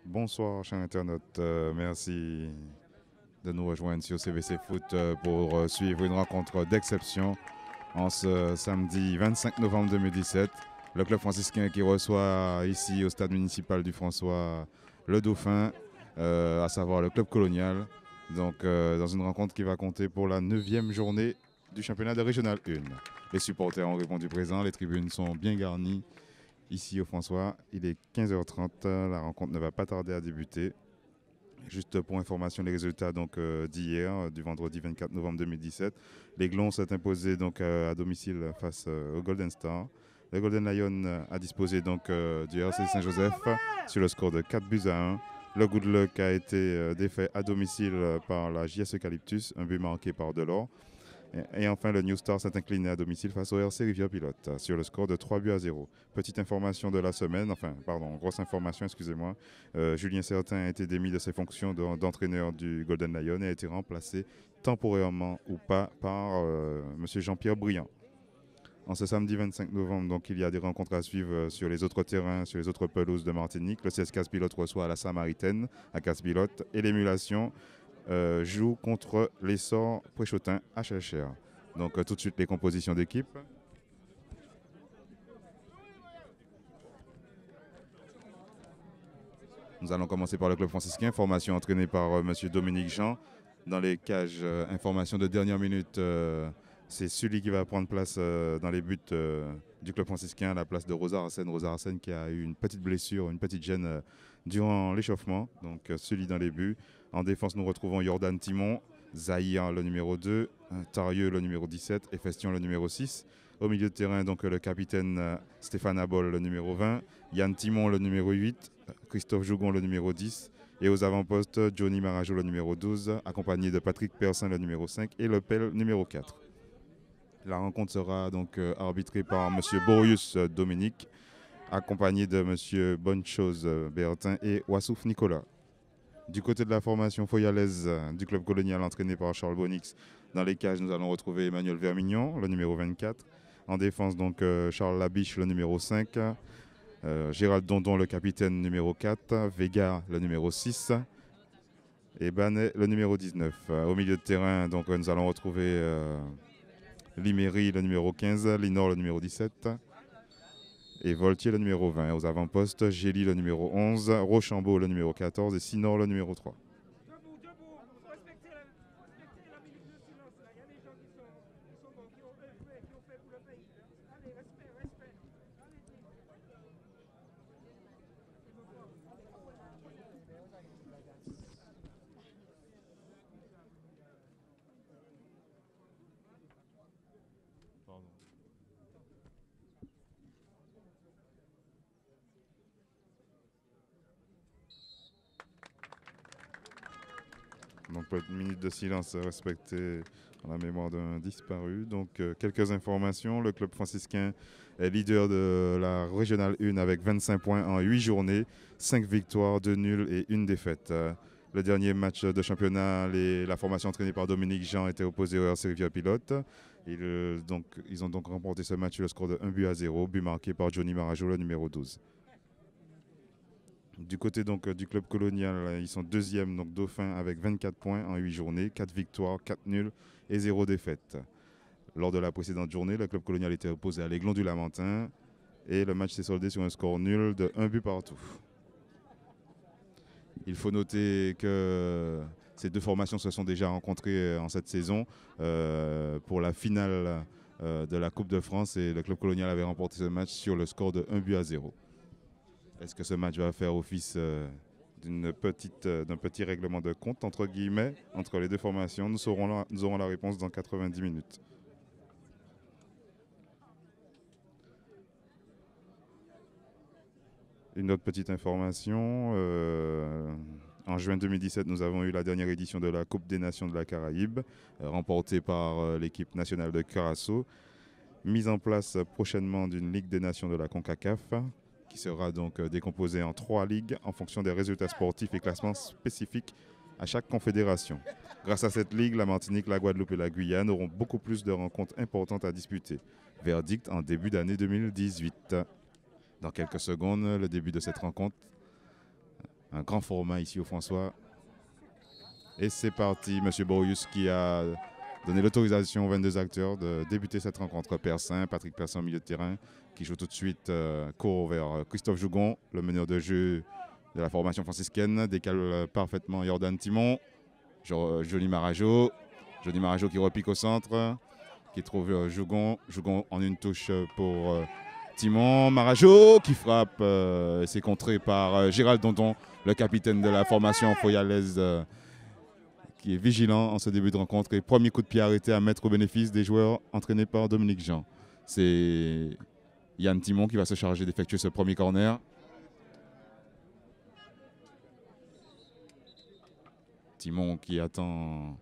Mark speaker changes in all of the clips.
Speaker 1: Bonsoir, chers internautes. Merci de nous rejoindre sur CVC Foot pour suivre une rencontre d'exception en ce samedi 25 novembre 2017. Le club franciscain qui reçoit ici au stade municipal du François le Dauphin, à savoir le club colonial. Donc, dans une rencontre qui va compter pour la 9e journée du championnat de Régional 1. Les supporters ont répondu présent, les tribunes sont bien garnies. Ici au François, il est 15h30, la rencontre ne va pas tarder à débuter. Juste pour information, les résultats d'hier, du vendredi 24 novembre 2017. L'Aiglon s'est imposé à domicile face au Golden Star. Le Golden Lion a disposé du RC Saint-Joseph sur le score de 4 buts à 1. Le Good Luck a été défait à domicile par la JS Eucalyptus, un but marqué par Delors. Et enfin, le New Star s'est incliné à domicile face au RC Rivière Pilote sur le score de 3 buts à 0. Petite information de la semaine, grosse information, excusez-moi. Julien Certain a été démis de ses fonctions d'entraîneur du Golden Lion et a été remplacé temporairement ou pas par M. Jean-Pierre Briand. En ce samedi 25 novembre, il y a des rencontres à suivre sur les autres terrains, sur les autres pelouses de Martinique. Le CS Casse-Pilote reçoit à la Samaritaine à Casse-Pilote et l'émulation joue contre l'essor Préchotin à Chelcher. Donc tout de suite les compositions d'équipe. Nous allons commencer par le club franciscain, formation entraînée par M. Dominique Jean. Dans les cages, information de dernière minute, c'est celui qui va prendre place dans les buts du club franciscain à la place de Rosa Arsène. Rosa Arsène qui a eu une petite blessure, une petite gêne durant l'échauffement. Donc celui dans les buts. En défense, nous retrouvons Jordan Timon, Zahir le numéro 2, Tarieux le numéro 17 et Festion le numéro 6. Au milieu de terrain, le capitaine Stéphane Abol le numéro 20, Yann Timon le numéro 8, Christophe Jougon le numéro 10. Et aux avant-postes, Johnny Marajo le numéro 12, accompagné de Patrick Persin le numéro 5 et Lepel numéro 4. La rencontre sera arbitrée par M. Borius Dominique, accompagné de M. Bonne-Chose Bertin et Wassouf Nicolas. Du côté de la formation foyalaise du club colonial entraîné par Charles Bonix, dans les cages, nous allons retrouver Emmanuel Vermignon, le numéro 24. En défense, Charles Labiche, le numéro 5. Gérald Dondon, le capitaine numéro 4, Vega, le numéro 6, et Banet, le numéro 19. Au milieu de terrain, nous allons retrouver Liméry, le numéro 15, Linor, le numéro 17, et Voltier, le numéro 20. Aux avant-postes, Gély, le numéro 11, Rochambeau, le numéro 14, et Sinor, le numéro 3. Donc, une minute de silence respectée en la mémoire d'un disparu. Quelques informations. Le club franciscain est leader de la Régionale 1 avec 25 points en 8 journées, 5 victoires, 2 nuls et 1 défaite. Le dernier match de championnat, la formation entraînée par Dominique Jean était opposée au RC Rivière Pilote. Ils ont donc remporté ce match sur le score de 1 but à 0, but marqué par Johnny Marajo, le numéro 12. Du côté du club colonial, ils sont deuxième, Dauphin, avec 24 points en 8 journées, 4 victoires, 4 nuls et 0 défaite. Lors de la précédente journée, le club colonial était opposé à l'Aiglon du Lamentin et le match s'est soldé sur un score nul de 1 but partout. Il faut noter que ces deux formations se sont déjà rencontrées en cette saison pour la finale de la Coupe de France et le club colonial avait remporté ce match sur le score de 1 but à 0. Est-ce que ce match va faire office d'un petit règlement de compte, entre guillemets, entre les deux formations? Nous aurons la réponse dans 90 minutes. Une autre petite information. En juin 2017, nous avons eu la dernière édition de la Coupe des Nations de la Caraïbe, remportée par l'équipe nationale de Curaçao. Mise en place prochainement d'une Ligue des Nations de la CONCACAF, qui sera décomposée en 3 ligues en fonction des résultats sportifs et classements spécifiques à chaque confédération. Grâce à cette ligue, la Martinique, la Guadeloupe et la Guyane auront beaucoup plus de rencontres importantes à disputer. Verdict en début d'année 2018. Dans quelques secondes, le début de cette rencontre. Un grand format ici au François. Et c'est parti, M. Borius qui a donné l'autorisation aux 22 acteurs de débuter cette rencontre. Persin, Patrick Persin au milieu de terrain, qui joue tout de suite, court vers Christophe Jougon, le meneur de jeu de la formation franciscaine, décale parfaitement Jordan Timon, Johnny Marajo. Johnny Marajo qui repique au centre, qui trouve Jougon. Jougon en une touche pour Timon. Marajo qui frappe, c'est contré par Gérald Dondon, le capitaine de la formation foyalaise, qui est vigilant en ce début de rencontre. Et premier coup de pied arrêté à mettre au bénéfice des joueurs entraînés par Dominique Jean. C'est Yann Timon qui va se charger d'effectuer ce premier corner. Timon qui attend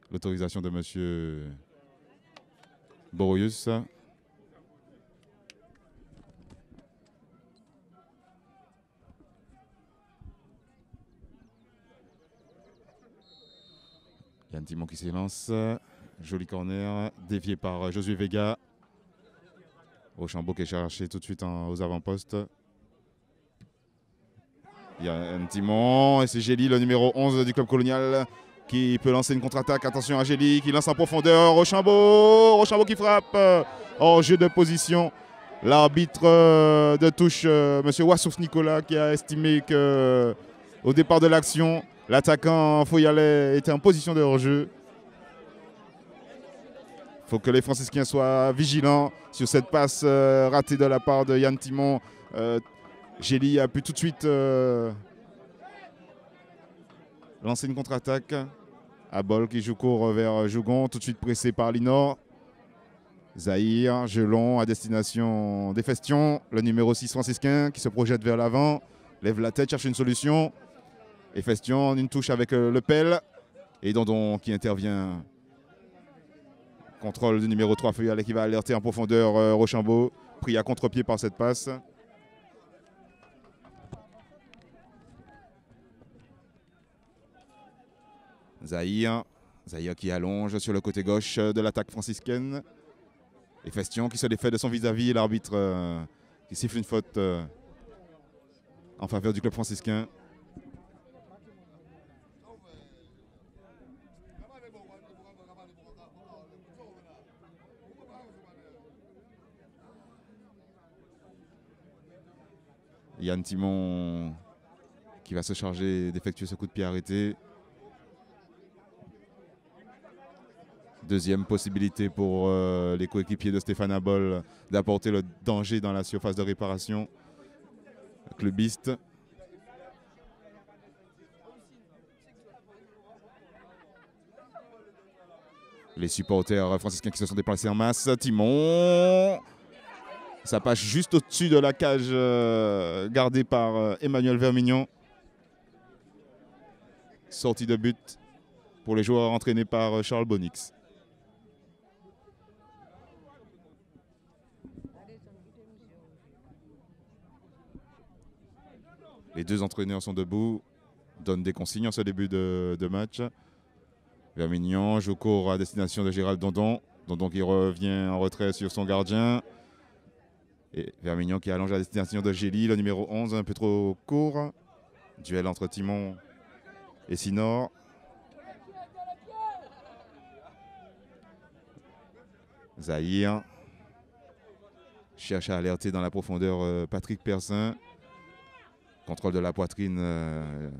Speaker 1: l'autorisation de M. Borius. Yann Timon qui s'élance. Joli corner, dévié par Josué Vega. Rochambeau qui est cherché tout de suite aux avant-postes. Yann Timon et c'est Gély, le numéro 11 du club colonial, qui peut lancer une contre-attaque. Attention à Gély qui lance en profondeur. Rochambeau qui frappe. Hors jeu de position. L'arbitre de touche, M. Wassouf Nicolas, qui a estimé qu'au départ de l'action, l'attaquant Foyalais était en position de hors-jeu. Il faut que les franciscains soient vigilants sur cette passe ratée de la part de Yann Timon. Gély a pu tout de suite lancer une contre-attaque. Abol qui joue court vers Jougon, tout de suite pressé par Linor. Zahir, Gelon à destination des Festions. Le numéro 6 franciscain qui se projette vers l'avant. Lève la tête, cherche une solution. Et Festion en une touche avec le pelle. Et Dondon qui intervient. Contrôle du numéro 3 Feuillet qui va alerter en profondeur Rochambeau. Pris à contre-pied par cette passe. Zahir qui allonge sur le côté gauche de l'attaque franciscaine. Et Festion qui se défait de son vis-à-vis. L'arbitre qui siffle une faute en faveur du club franciscain. Yann Timon qui va se charger d'effectuer ce coup de pied arrêté. Deuxième possibilité pour les coéquipiers de Stéphane Abol d'apporter le danger dans la surface de réparation clubiste. Les supporters franciscains qui se sont déplacés en masse. Timon, ça passe juste au-dessus de la cage gardée par Emmanuel Vermignon. Sortie de but pour les joueurs entraînés par Charles Bonix. Les deux entraîneurs sont debout, donnent des consignes en ce début de match. Vermignon joue court à destination de Gérald Dondon. Dondon qui revient en retrait sur son gardien. Et Vermignon qui allonge à destination de Gély, le numéro 11, un peu trop court. Duel entre Timon et Sinor. Zahir cherche à alerter dans la profondeur Patrick Persin. Contrôle de la poitrine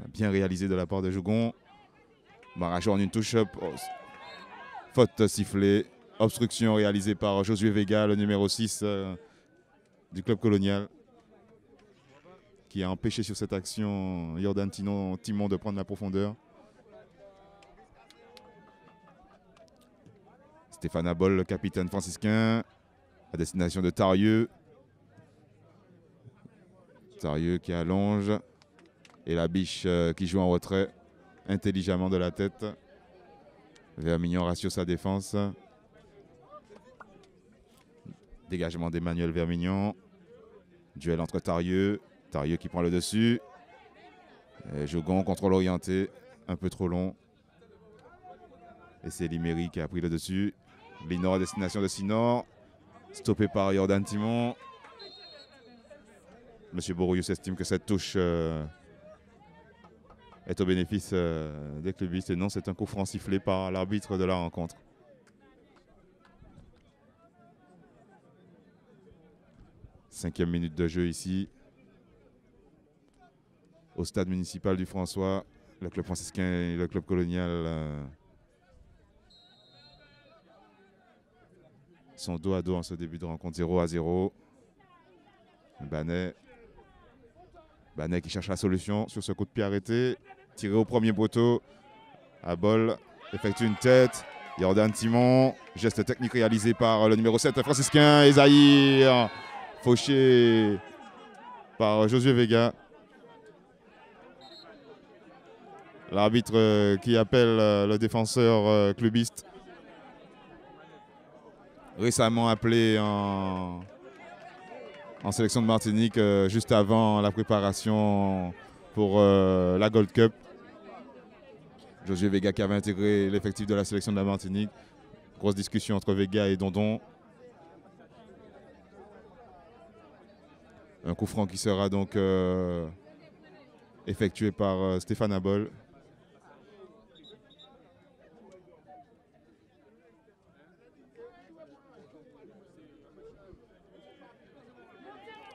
Speaker 1: bien réalisé de la part de Jougon. Marajo en une touche. Faute sifflée. Obstruction réalisée par Josué Vega, le numéro 6 du club colonial, qui a empêché sur cette action Jordan Timon de prendre la profondeur. Stéphane Abol, le capitaine franciscain, à destination de Tarieux. Tarieux qui allonge. Et la biche qui joue en retrait intelligemment de la tête. Vermignon rassure sa défense. Dégagement d'Emmanuel Vermignon. Duel entre Tarieux. Tarieux qui prend le dessus. Jougon, contrôle orienté. Un peu trop long. Et c'est Liméry qui a pris le dessus. Linor à destination de Sinor. Stoppé par Jordan Timon. Monsieur Borius estime que cette touche est au bénéfice des clubistes. Et non, c'est un coup franc sifflé par l'arbitre de la rencontre. Cinquième minute de jeu ici. Au stade municipal du François, le club franciscain et le club colonial sont dos à dos en ce début de rencontre, 0-0. Banet qui cherche la solution sur ce coup de pied arrêté. Tiré au premier poteau. Abol effectue une tête. Jordan Timon. Geste technique réalisé par le numéro 7 franciscain. Esaïr. Fauché par Josué Vega. L'arbitre qui appelle le défenseur clubiste. Récemment appelé en sélection de Martinique juste avant la préparation pour la Gold Cup. Josué Vega qui avait intégré l'effectif de la sélection de la Martinique. Grosse discussion entre Vega et Dondon. Un coup franc qui sera donc effectué par Stéphane Abol.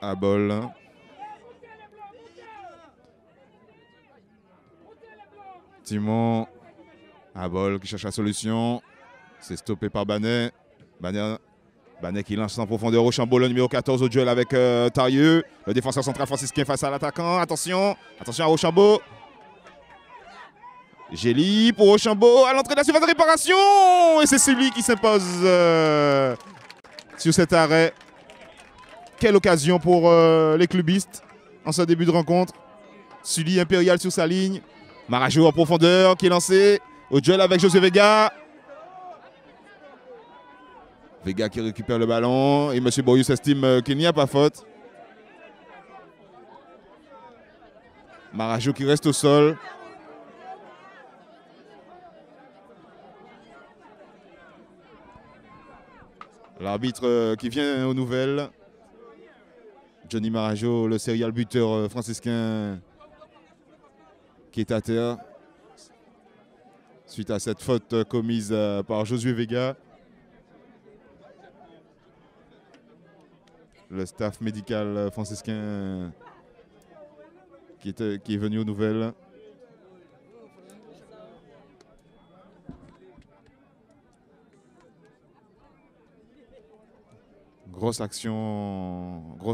Speaker 1: Abol. Timon. Abol qui cherche la solution. C'est stoppé par Banet. Banet qui lance en profondeur au Chambaud, le numéro 14 au duel avec Tarieux. Le défenseur central franciscain face à l'attaquant. Attention à Rochambeau. Gély pour Rochambeau à l'entrée de la surface de réparation. Et c'est celui qui s'impose sur cet arrêt. Quelle occasion pour les clubistes en ce début de rencontre. Sully impérial sur sa ligne. Marajo en profondeur qui est lancé au duel avec José Vega. Vega qui récupère le ballon et M. Boyus estime qu'il n'y a pas faute. Marajo qui reste au sol. L'arbitre qui vient aux nouvelles. Johnny Marajo, le serial buteur franciscain qui est à terre suite à cette faute commise par Josué Vega. Le staff médical franciscain qui est venu aux nouvelles. Grosse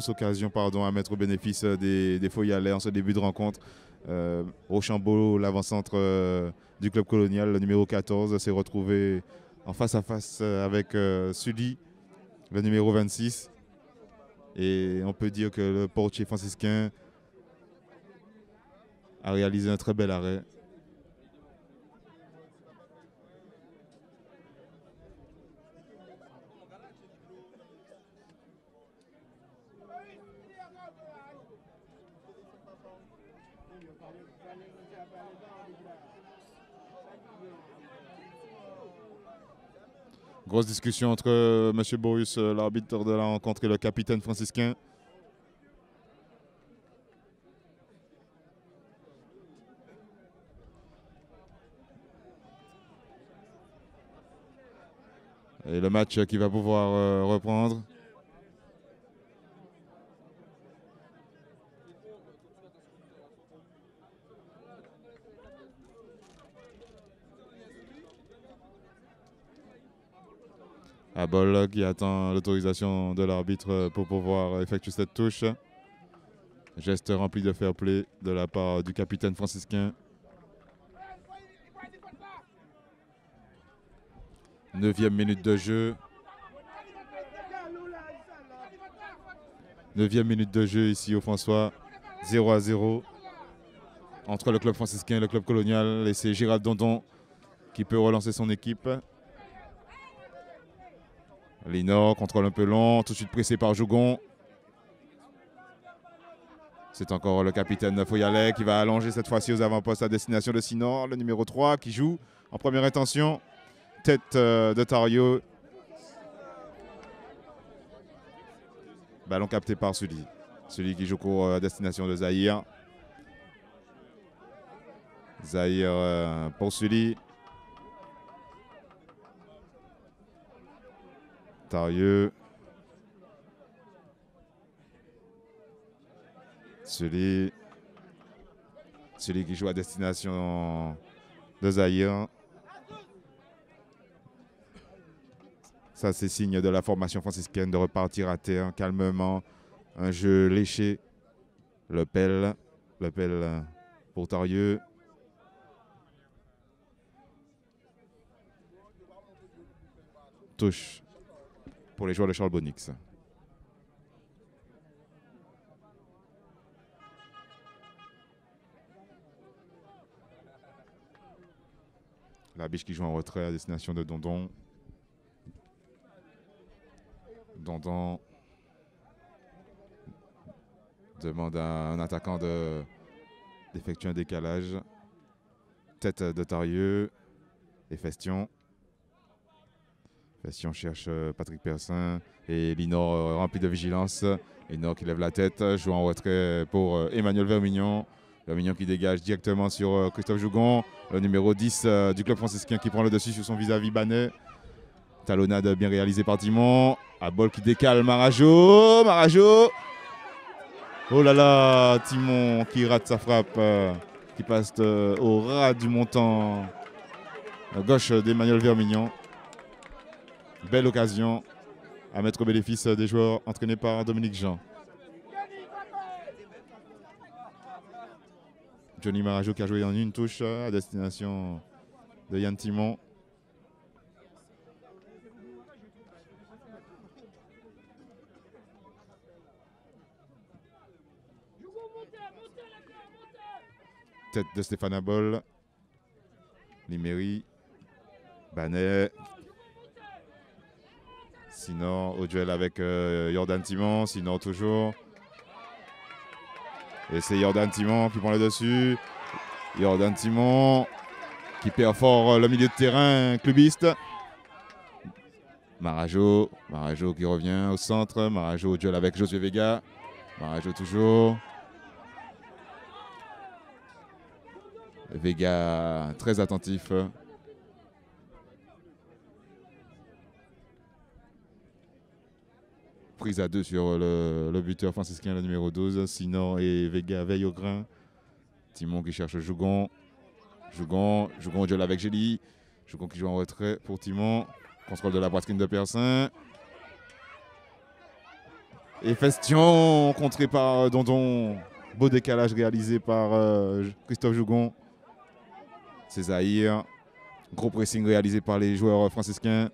Speaker 1: occasion à mettre au bénéfice des Foyalais en ce début de rencontre. Rochambeau, l'avant-centre du club colonial, le numéro 14, s'est retrouvé en face à face avec Sully, le numéro 26. Et on peut dire que le portier franciscain a réalisé un très bel arrêt. Grosse discussion entre M. Boris, l'arbitre de la rencontre, et le capitaine franciscain. Et le match qui va pouvoir reprendre. Abol qui attend l'autorisation de l'arbitre pour pouvoir effectuer cette touche. Geste rempli de fair play de la part du capitaine franciscain. 9e minute de jeu. 9e minute de jeu ici au François. 0-0 entre le club franciscain et le club colonial. Et c'est Gérald Dondon qui peut relancer son équipe. Linor contrôle un peu long, tout de suite pressé par Jougon. C'est encore le capitaine Foyalais qui va allonger cette fois-ci aux avant-postes à destination de Sinor, le numéro 3 qui joue en première intention. Tête de Tario. Ballon capté par Sully. Sully qui joue court à destination de Zahir. Zahir pour Sully. Tarieux. Sully. Sully qui joue à destination de Zahir. Ça, c'est signe de la formation franciscaine de repartir à terre calmement. Un jeu léché. Le pelle pour Tarieux. Touche pour les joueurs de Charles Bonix. La biche qui joue en retrait à destination de Dondon. Dondon demande à un attaquant d'effectuer un décalage. Tête de Tarieux et Festion. Festion cherche Patrick Persin et Linor rempli de vigilance. Linor qui lève la tête, joue en retrait pour Emmanuel Vermignon. Vermignon qui dégage directement sur Christophe Jougon. Le numéro 10 du club franciscain qui prend le dessus sur son vis-à-vis Banet. Talonnade bien réalisée par Timon. Abol qui décale Marajo. Marajo. Oh là là, Timon qui rate sa frappe. Qui passe au ras du montant à gauche d'Emmanuel Vermignon. Belle occasion à mettre au bénéfice des joueurs entraînés par Dominique Jean. Johnny Marajo qui a joué en une touche à destination de Yann Timon. Tête de Stéphane Abol. Liméry. Banet. Sinon, au duel avec Jordan Timon. Sinon, toujours. Et c'est Jordan Timon qui prend le dessus. Jordan Timon qui perd fort le milieu de terrain clubiste. Marajo. Marajo qui revient au centre. Marajo au duel avec Josué Vega. Marajo toujours. Vega très attentif. Prise à deux sur le buteur franciscain, le numéro 12. Sinon et Vega veille au grain. Timon qui cherche Jougon. Jougon au duel avec Gély. Jougon qui joue en retrait pour Timon. Contrôle de la poitrine de Persin. Et Festion contré par Dondon. Beau décalage réalisé par Christophe Jougon. C'est Zahir. Gros pressing réalisé par les joueurs franciscains.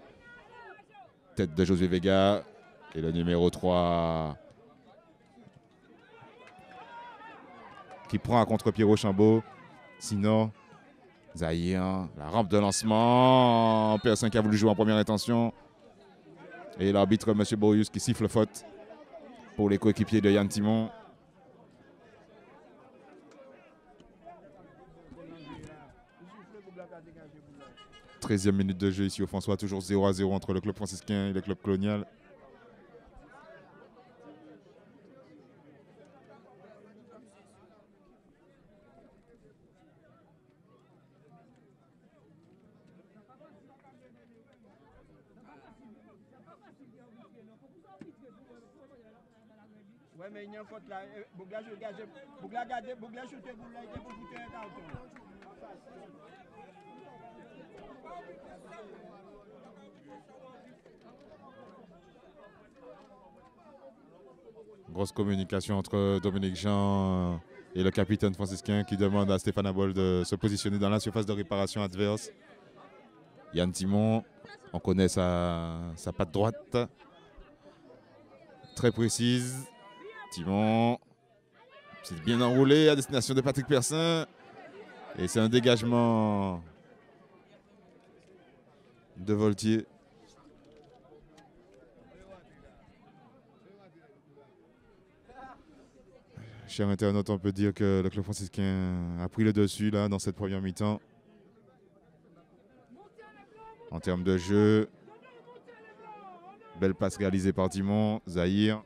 Speaker 1: Tête de Josué Vega. Et le numéro 3 qui prend à contre-pied Rochambeau. Sinon, Zahir, la rampe de lancement. Persin qui a voulu jouer en première intention. Et l'arbitre, M. Boyus, qui siffle faute pour les coéquipiers de Yann Timon. « 13e minute de jeu ici au François, toujours 0-0 entre le club franciscain et le club colonial.
Speaker 2: Ouais, mais il y a un faute là. Bougla shooté, Bougla était pour foutre un carton.
Speaker 1: Grosse communication entre Dominique Jean et le capitaine franciscain qui demande à Stéphane Abol de se positionner dans la surface de réparation adverse. Yann Timon, on connaît sa patte droite. Très précise. Timon, c'est bien enroulé à destination de Patrick Persin. Et c'est un dégagement de Voltier. Chers internautes, on peut dire que le club franciscain a pris le dessus là, dans cette première mi-temps. En termes de jeu, belle passe réalisée par Timon, Zahir.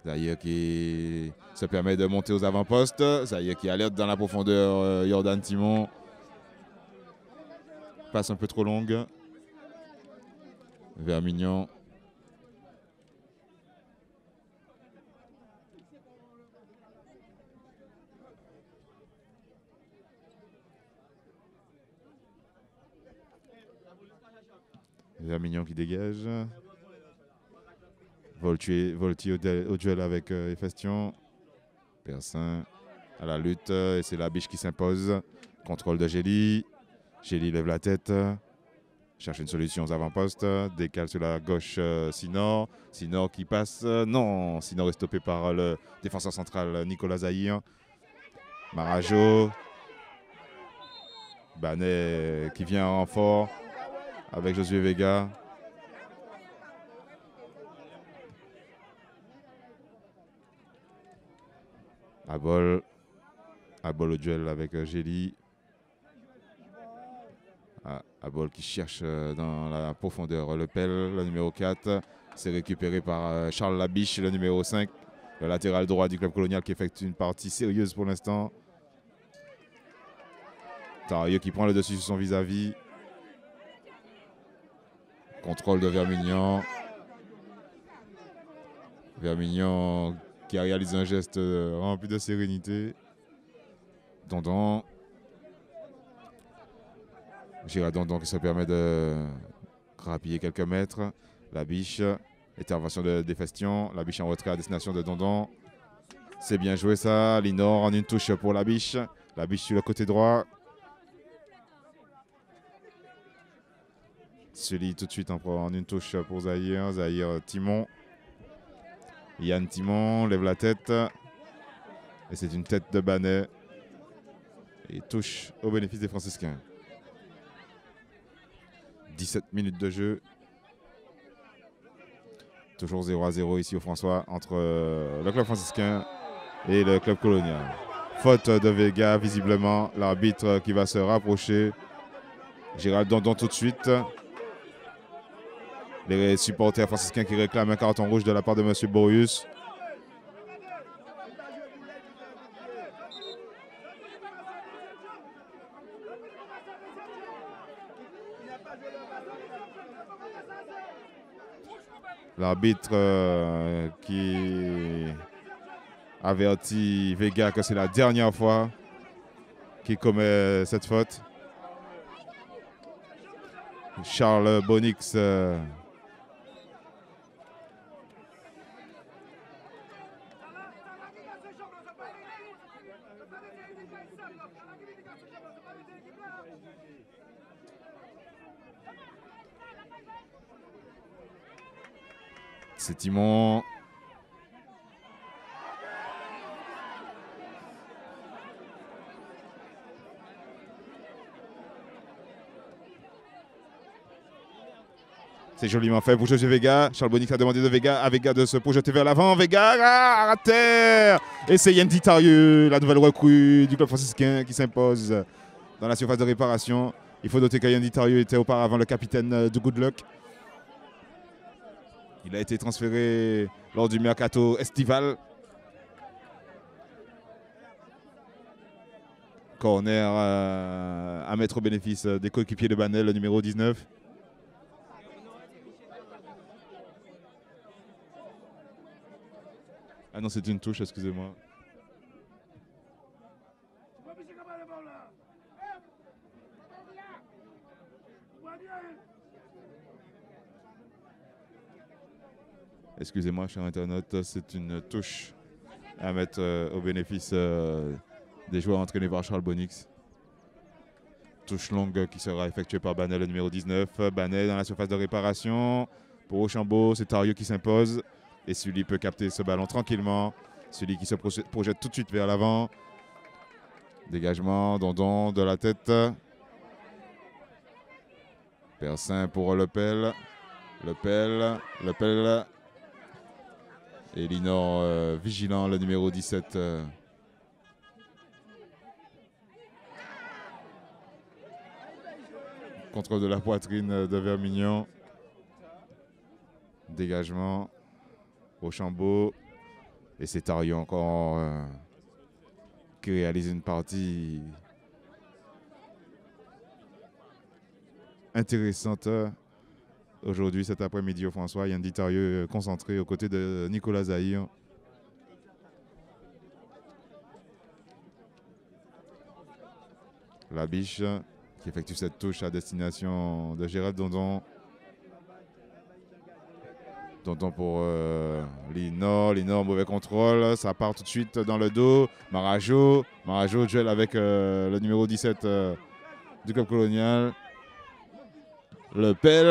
Speaker 1: Zahir qui se permet de monter aux avant-postes. Zahir qui alerte dans la profondeur Jordan Timon. Passe un peu trop longue. Vermignon. Vermignon qui dégage. Volti au duel avec Efestion. Persin à la lutte et c'est la biche qui s'impose. Contrôle de Gély. Gély lève la tête. Cherche une solution aux avant-postes. Décale sur la gauche Sinor. Sinor qui passe. Non, Sinor est stoppé par le défenseur central Nicolas Zahir. Marajo. Banet qui vient en renfort avec Josué Vega. Abol au duel avec Gély. Abol qui cherche dans la profondeur Le Pel, le numéro 4. C'est récupéré par Charles Labiche, le numéro 5. Le latéral droit du club colonial qui effectue une partie sérieuse pour l'instant. Tarieux qui prend le dessus sur son vis-à-vis. Contrôle de Vermignon. Vermignon qui a réalisé un geste rempli de sérénité. Dondon. Gérard Dondon qui se permet de grappiller quelques mètres. La biche. Intervention de Defestion. La biche en retrait à destination de Dondon. C'est bien joué ça. Linor en une touche pour la biche. La biche sur le côté droit. Sully tout de suite en une touche pour Zahir. Zahir Timon. Yann Timon lève la tête. Et c'est une tête de Banet. Et touche au bénéfice des Franciscains. 17 minutes de jeu. Toujours 0-0 ici au François entre le club franciscain et le club colonial. Faute de Vega visiblement. L'arbitre qui va se rapprocher. Gérald Dondon tout de suite. Les supporters franciscains qui réclament un carton rouge de la part de M. Borius. L'arbitre qui avertit Vega que c'est la dernière fois qu'il commet cette faute. Charles Bonix c'est Timon. C'est joliment fait pour José Vega. Charles Bonix a demandé à Vega de se projeter vers l'avant. Vega à terre. Et c'est Yendi Tarieux, la nouvelle recrue du club franciscain qui s'impose dans la surface de réparation. Il faut noter que Yendi Tarieux était auparavant le capitaine du Good Luck. Il a été transféré lors du mercato estival. Corner à mettre au bénéfice des coéquipiers de Banel, le numéro 19. Ah non, c'est une touche, excusez-moi. Excusez-moi, cher internaute, c'est une touche à mettre au bénéfice des joueurs entraînés par Charles Bonix. Touche longue qui sera effectuée par Banel, le numéro 19. Banel dans la surface de réparation. Pour Ochambeau, c'est Tarieux qui s'impose. Et Sully peut capter ce ballon tranquillement. Sully qui se projette tout de suite vers l'avant. Dégagement, Dondon de la tête. Persin pour Le Pel. Le Pel. Et Linor vigilant, le numéro 17. Contrôle de la poitrine de Vermignon. Dégagement. Ochambeau. Et c'est Tario encore qui réalise une partie intéressante aujourd'hui, cet après-midi au François. Yann Ditarieux concentré aux côtés de Nicolas Zahir. La biche qui effectue cette touche à destination de Gérald Dondon. Dondon pour Linor. Linor, mauvais contrôle. Ça part tout de suite dans le dos. Marajo. Marajo duel avec le numéro 17 du club colonial. Le pelle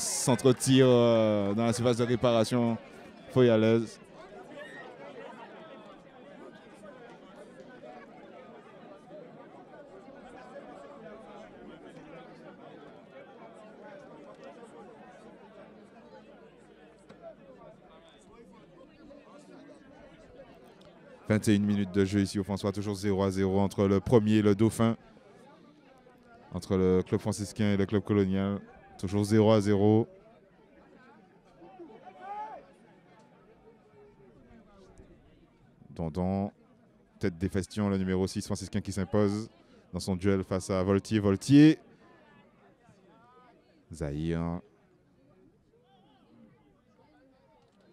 Speaker 1: s'entretire dans la surface de réparation foyalaise. « 21 minutes de jeu ici au François, toujours 0-0 entre le premier et le Dauphin. Entre le club franciscain et le club colonial. Toujours 0-0. Dondon, tête des Festions, le numéro 6 franciscain qui s'impose dans son duel face à Voltier. Voltier. Zahir.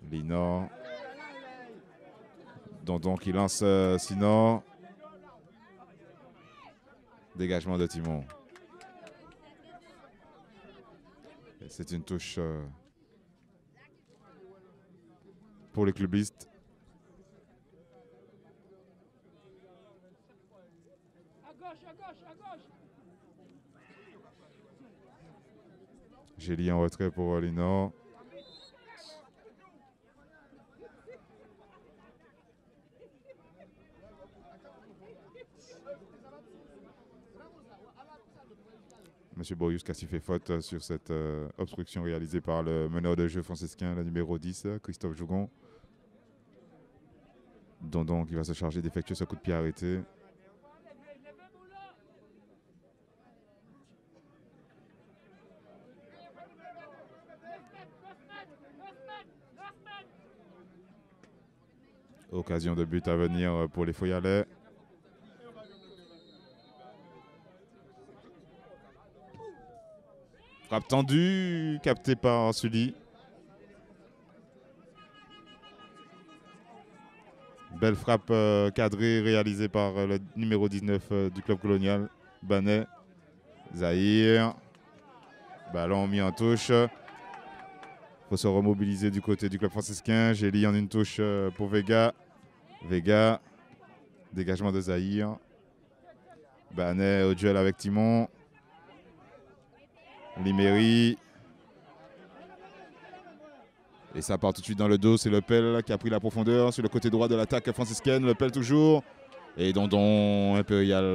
Speaker 1: Linor. Dondon qui lance Sinor. Dégagement de Timon. C'est une touche pour les clubistes. Gély en retrait pour Linor. Monsieur Boyus qui fait faute sur cette obstruction réalisée par le meneur de jeu franciscain, le numéro 10, Christophe Jougon. Dondon qui va se charger d'effectuer ce coup de pied arrêté. Occasion de but à venir pour les Foyalais. Frappe tendue, captée par Sully. Belle frappe cadrée réalisée par le numéro 19 du club colonial, Banet. Zahir. Ballon mis en touche. Il faut se remobiliser du côté du club franciscain. Gély en une touche pour Vega. Vega. Dégagement de Zahir. Banet au duel avec Timon. Liméry. Et ça part tout de suite dans le dos. C'est Lepel qui a pris la profondeur sur le côté droit de l'attaque franciscaine. Lepel toujours. Et Dondon Impérial,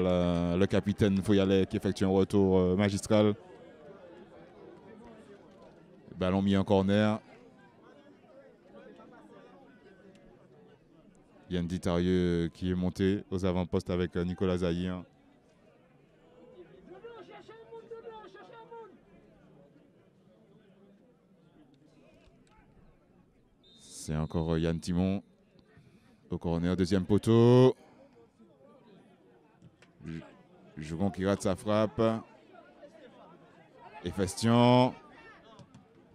Speaker 1: le capitaine Foyalais qui effectue un retour magistral. Ballon mis en corner. Yann Ditarieux qui est monté aux avant-postes avec Nicolas Zahir. C'est encore Yann Timon au corner, deuxième poteau. Jougon qui rate sa frappe. Et Festion.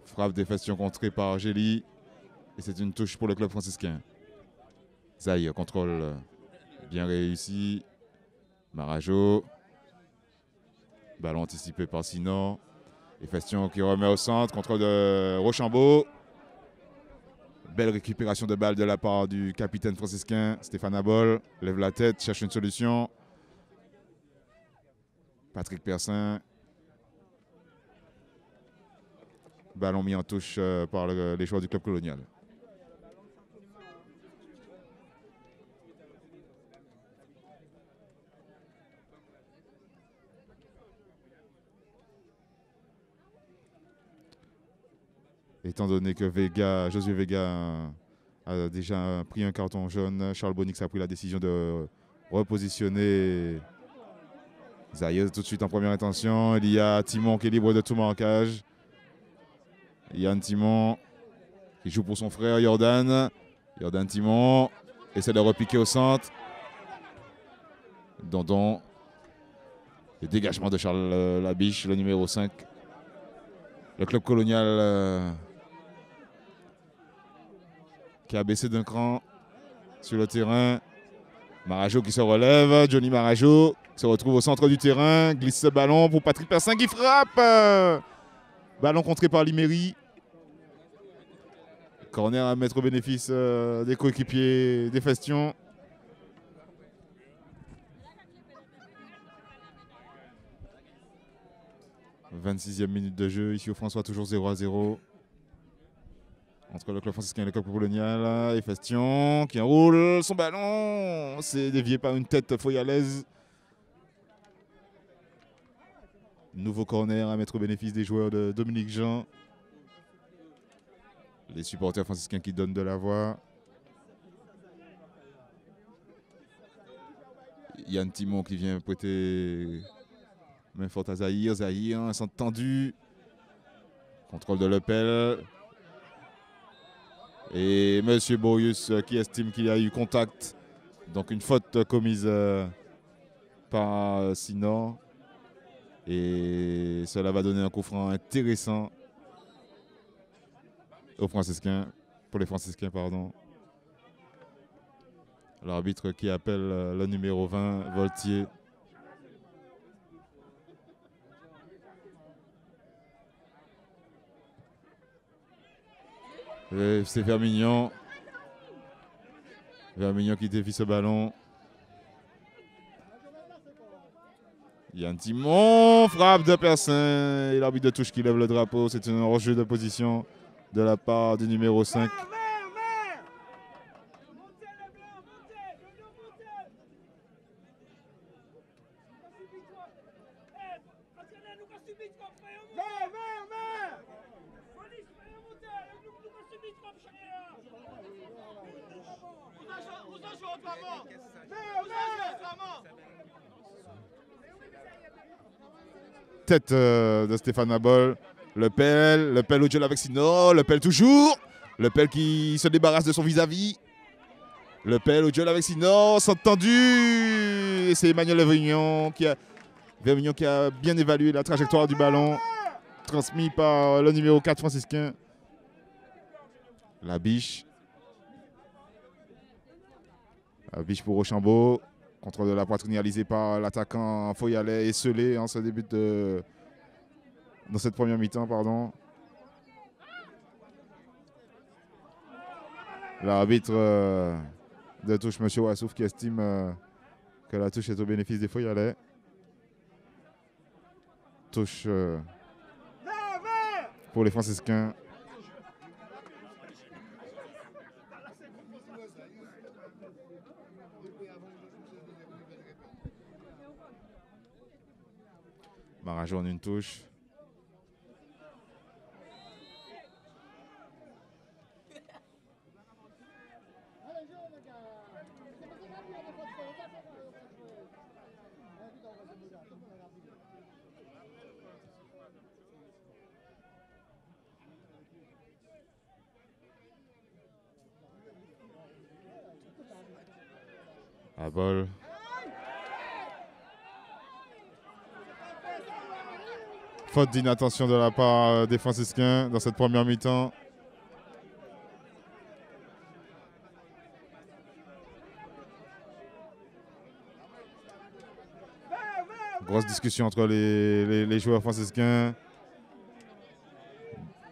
Speaker 1: Frappe des Festions contrée par Gély. Et c'est une touche pour le club franciscain. Zahir, contrôle bien réussi. Marajo. Ballon anticipé par Sinon. Et Festion qui remet au centre. Contrôle de Rochambeau. Belle récupération de balle de la part du capitaine franciscain Stéphane Abol. Lève la tête, cherche une solution. Patrick Persin. Ballon mis en touche par les joueurs du club colonial. Étant donné que Josué Vega a déjà pris un carton jaune, Charles Bonix a pris la décision de repositionner Zahir tout de suite en première intention. Il y a Timon qui est libre de tout marquage. Yann Timon qui joue pour son frère Jordan. Jordan Timon essaie de repiquer au centre. Dandon. Le dégagement de Charles Labiche, le numéro 5. Le club colonial qui a baissé d'un cran sur le terrain. Marajo qui se relève. Johnny Marajo se retrouve au centre du terrain. Glisse ce ballon pour Patrick Persin qui frappe. Ballon contré par Liméry. Corner à mettre au bénéfice des coéquipiers des Festions. « 26e minute de jeu, ici au François, toujours 0-0. Entre le club franciscain et le club colonial. Et Festion qui enroule son ballon. C'est dévié par une tête foyalaise. Nouveau corner à mettre au bénéfice des joueurs de Dominique Jean. Les supporters franciscains qui donnent de la voix. Yann Timon qui vient prêter main forte à Zahir. Zahir, un centre tendu. Contrôle de Lepel. Et M. Boyus qui estime qu'il y a eu contact. Donc une faute commise par Sinon. Et cela va donner un coup franc intéressant aux franciscains, pour les franciscains, pardon. L'arbitre qui appelle le numéro 20, Voltier. C'est Vermignon. Vermignon qui dévie ce ballon. Yann Timon, frappe de Persin. Et l'arbitre de touche qui lève le drapeau. C'est un hors-jeu de position de la part du numéro 5. Tête de Stéphane Abol. Lepel au duel avec Sino. Lepel toujours. Lepel qui se débarrasse de son vis-à-vis. Lepel au duel avec Sino. Centre tendu. Et c'est Emmanuel Vermignon qui a bien évalué la trajectoire du ballon. Transmis par le numéro 4 franciscain. Labiche. Labiche pour Rochambeau. Contrôle de la poitrine réalisé par l'attaquant Foyalais et Selé en ce début de... dans cette première mi-temps, pardon. L'arbitre de touche, M. Wassouf, qui estime que la touche est au bénéfice des Foyalais. Touche pour les franciscains. Marajo en une touche. À bol. Faute d'inattention de la part des franciscains dans cette première mi-temps. Grosse discussion entre les joueurs franciscains.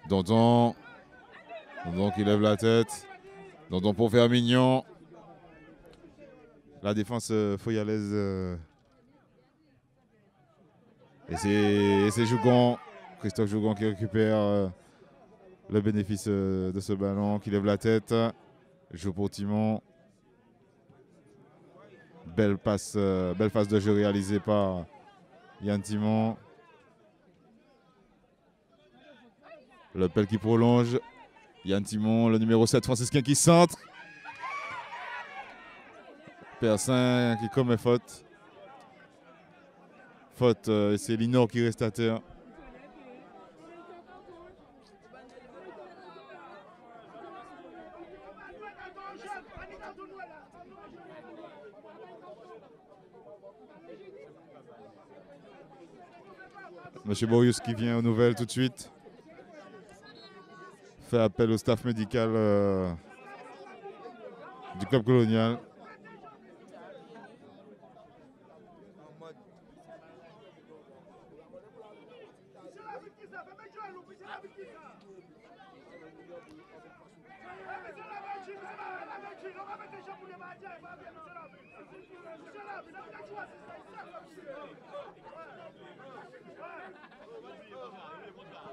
Speaker 1: Dandon qui lève la tête. Dandon pour Vermignon. La défense foyalaise. Et c'est Jougon, Christophe Jougon qui récupère le bénéfice de ce ballon, qui lève la tête. Joue pour Timon. Belle passe de jeu réalisée par Yann Timon. Le Pel qui prolonge. Yann Timon, le numéro 7 franciscain qui centre. Persin qui commet faute. Faute, et c'est Linor qui reste à terre. Monsieur Borius qui vient aux nouvelles tout de suite. Fait appel au staff médical du club colonial.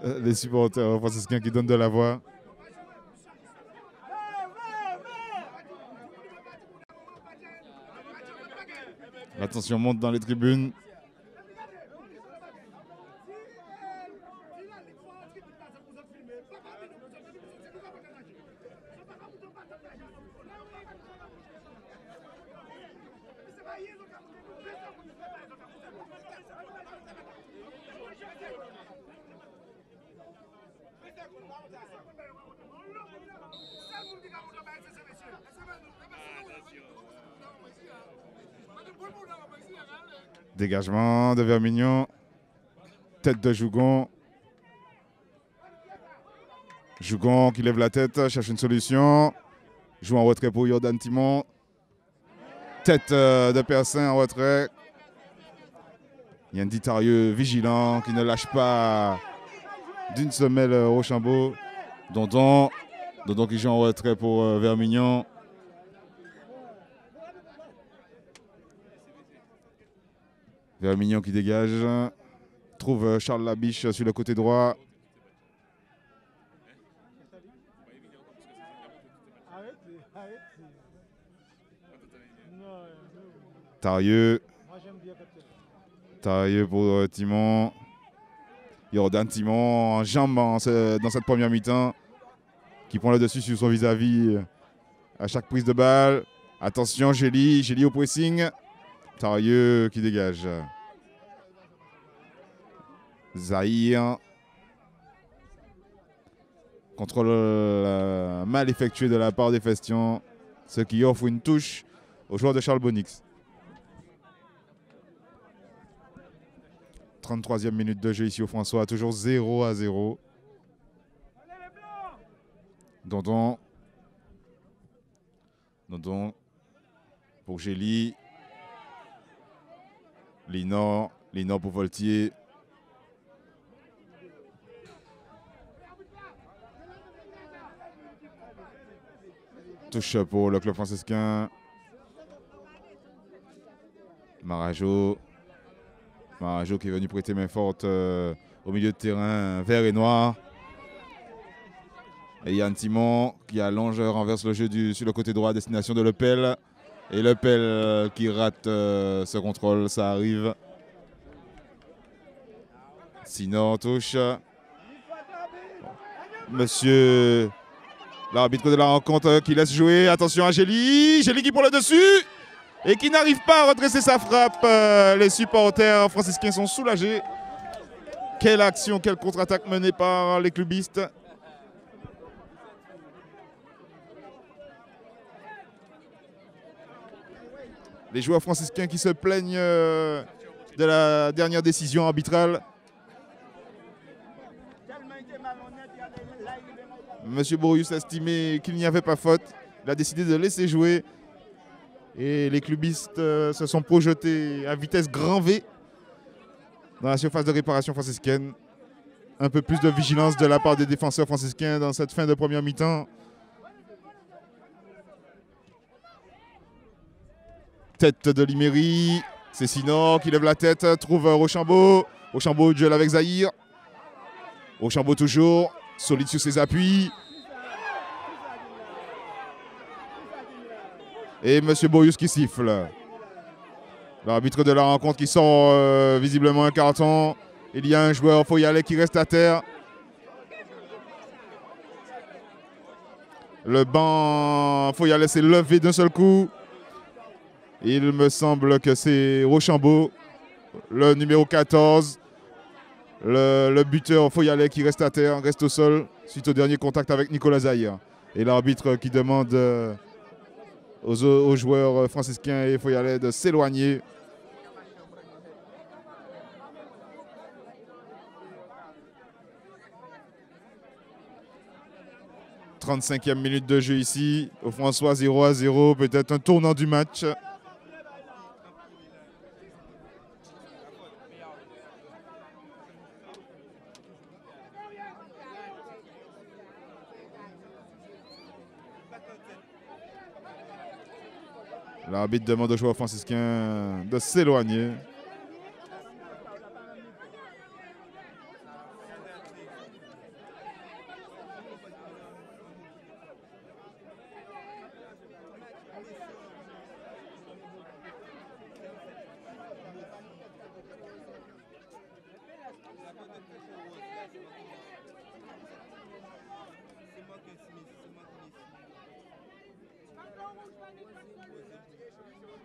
Speaker 1: Les supporters franciscains qui donnent de la voix. L'attention monte dans les tribunes. Dégagement de Vermignon. Tête de Jougon. Jougon qui lève la tête, cherche une solution. Joue en retrait pour Jordan Timon. Tête de Persin en retrait. Yandy Tarieux vigilant qui ne lâche pas d'une semelle Rochambeau. Dondon qui joue en retrait pour Vermignon. Vermignon qui dégage. Trouve Charles Labiche sur le côté droit. Tarieux. Tarieux pour Timon. Jordan Timon en jambe dans cette première mi-temps. Qui prend le dessus sur son vis-à-vis à chaque prise de balle. Attention, Gély au pressing. Tarieux qui dégage. Zahir. Contrôle mal effectué de la part des Festions. Ce qui offre une touche aux joueurs de Charles Bonix. 33e minute de jeu ici au François. Toujours 0-0. Dondon pour Gély. Linor pour Voltier. Touche pour le club franciscain. Marajo qui est venu prêter main forte au milieu de terrain vert et noir. Et Yann Timon qui allonge, renverse le jeu sur le côté droit à destination de Lepel. Et Lepel qui rate ce contrôle, ça arrive. Sinon, touche. Monsieur l'arbitre de la rencontre qui laisse jouer. Attention à Gély qui prend le dessus et qui n'arrive pas à redresser sa frappe. Les supporters franciscains sont soulagés. Quelle action, quelle contre-attaque menée par les clubistes. Les joueurs franciscains qui se plaignent de la dernière décision arbitrale. Monsieur Borius a estimé qu'il n'y avait pas faute. Il a décidé de laisser jouer. Et les clubistes se sont projetés à vitesse grand V dans la surface de réparation franciscaine. Un peu plus de vigilance de la part des défenseurs franciscains dans cette fin de première mi-temps. Tête de Liméry. C'est Sinon qui lève la tête, trouve Rochambeau. Rochambeau duel avec Zahir. Rochambeau toujours solide sur ses appuis. Et Monsieur Borius qui siffle. L'arbitre de la rencontre qui sort visiblement un carton. Il y a un joueur Foyalais qui reste à terre. Le banc Foyalais s'est levé d'un seul coup. Il me semble que c'est Rochambeau, le numéro 14. Le buteur Foyalais qui reste à terre, reste au sol, suite au dernier contact avec Nicolas Zahir. Et l'arbitre qui demande aux joueurs franciscains et Foyalais de s'éloigner. 35e minute de jeu ici. Au François 0-0, peut-être un tournant du match. L'arbitre demande aux joueurs franciscains de s'éloigner.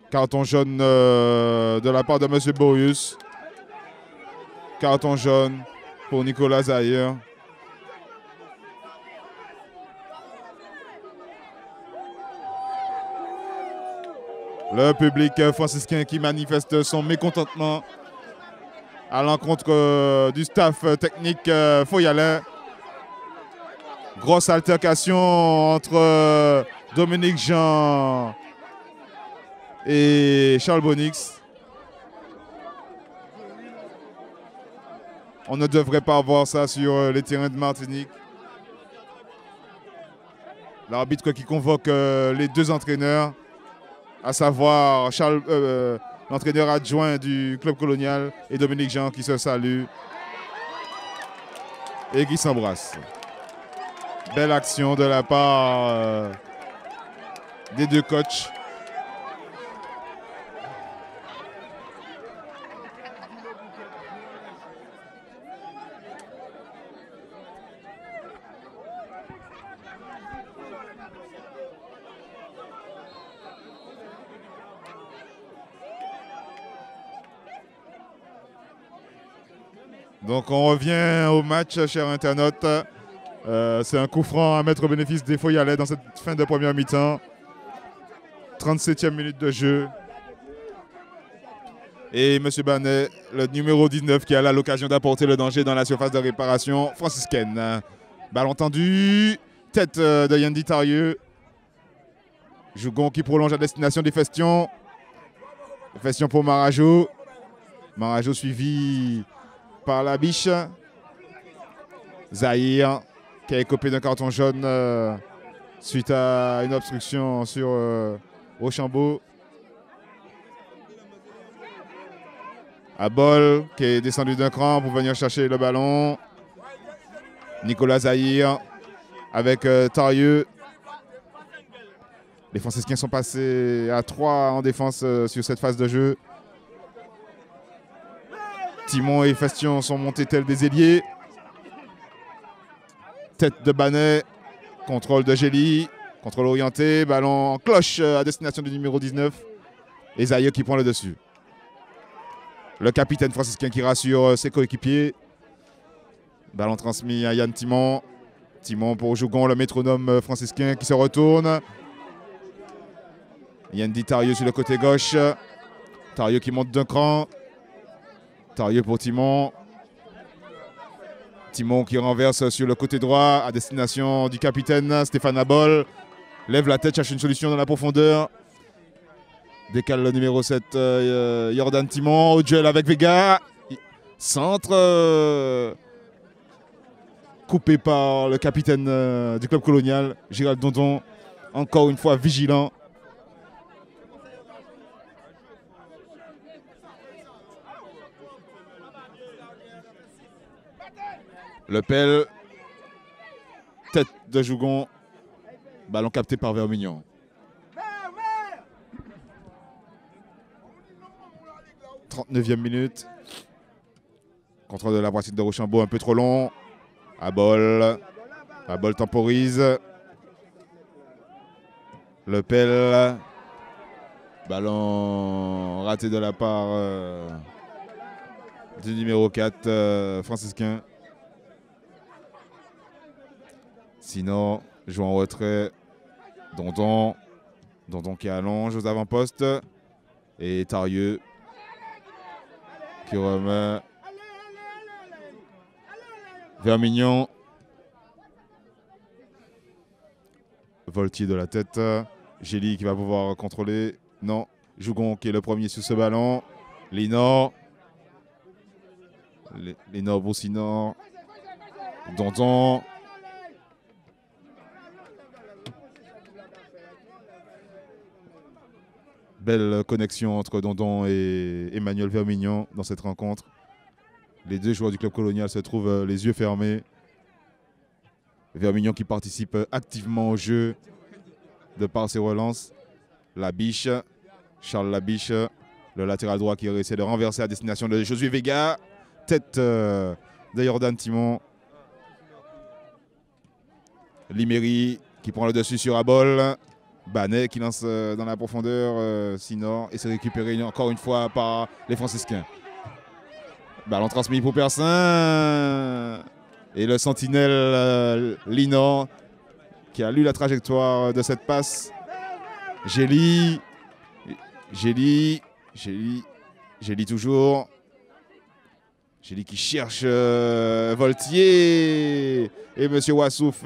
Speaker 1: Carton jaune de la part de M. Boyus. Carton jaune pour Nicolas Zahir. Le public franciscain qui manifeste son mécontentement à l'encontre du staff technique foyalais. Grosse altercation entre Dominique Jean et Charles Bonix. On ne devrait pas voir ça sur les terrains de Martinique. L'arbitre qui convoque les deux entraîneurs, à savoir l'entraîneur adjoint du club colonial et Dominique Jean qui se salue et qui s'embrasse. Belle action de la part des deux coachs. Donc on revient au match, chers internautes. C'est un coup franc à mettre au bénéfice des Foyalais dans cette fin de première mi-temps. 37e minute de jeu. Et M. Banet, le numéro 19, qui a l'occasion d'apporter le danger dans la surface de réparation franciscaine. Ballon tendu, tête de Yandy Tarieux. Jougon qui prolonge à destination des Festions. Festion pour Marajo. Marajo suivi par la biche. Zahir qui a écopé d'un carton jaune suite à une obstruction sur Rochambeau. Abol qui est descendu d'un cran pour venir chercher le ballon. Nicolas Zahir avec Tarieux. Les franciscains sont passés à 3 en défense sur cette phase de jeu. Timon et Festion sont montés tels des ailiers. Tête de Banet, contrôle de Gély, contrôle orienté, ballon en cloche à destination du numéro 19. Et Zahir qui prend le dessus. Le capitaine franciscain qui rassure ses coéquipiers. Ballon transmis à Yann Timon. Timon pour Jougon, le métronome franciscain qui se retourne. Yandy Tarieux sur le côté gauche. Tarieux qui monte d'un cran. Tarieux pour Timon. Timon qui renverse sur le côté droit à destination du capitaine Stéphane Abol. Lève la tête, cherche une solution dans la profondeur. Décale le numéro 7, Jordan Timon. Au duel avec Vega. Centre. Coupé par le capitaine du club colonial, Gérald Dondon. Encore une fois vigilant. Le pelle, tête de Jougon, ballon capté par Vermignon. « 39e minute. Contrôle de la voiture de Rochambeau un peu trop long. Abol temporise. Le pelle. Ballon raté de la part du numéro 4 franciscain. Sinon, joue en retrait. Dondon qui allonge aux avant-postes. Et Tarieux qui remet Vermignon. Voltier de la tête. Gély qui va pouvoir contrôler. Non. Jougon qui est le premier sur ce ballon. Linor. Linor, Boussinor. Dondon. Belle connexion entre Dondon et Emmanuel Vermignon dans cette rencontre. Les deux joueurs du club colonial se trouvent les yeux fermés. Vermignon qui participe activement au jeu de par ses relances. Labiche, Charles Labiche, le latéral droit qui essaie de renverser à destination de Josué Vega. Tête de Jordan Timon. Liméry qui prend le dessus sur Abol. Banet qui lance dans la profondeur Sinor et c'est récupéré encore une fois par les franciscains. Ballon transmis pour Persin. Et le sentinelle Linor qui a lu la trajectoire de cette passe. Gély toujours. Gély qui cherche Voltier. Et Monsieur Wassouf,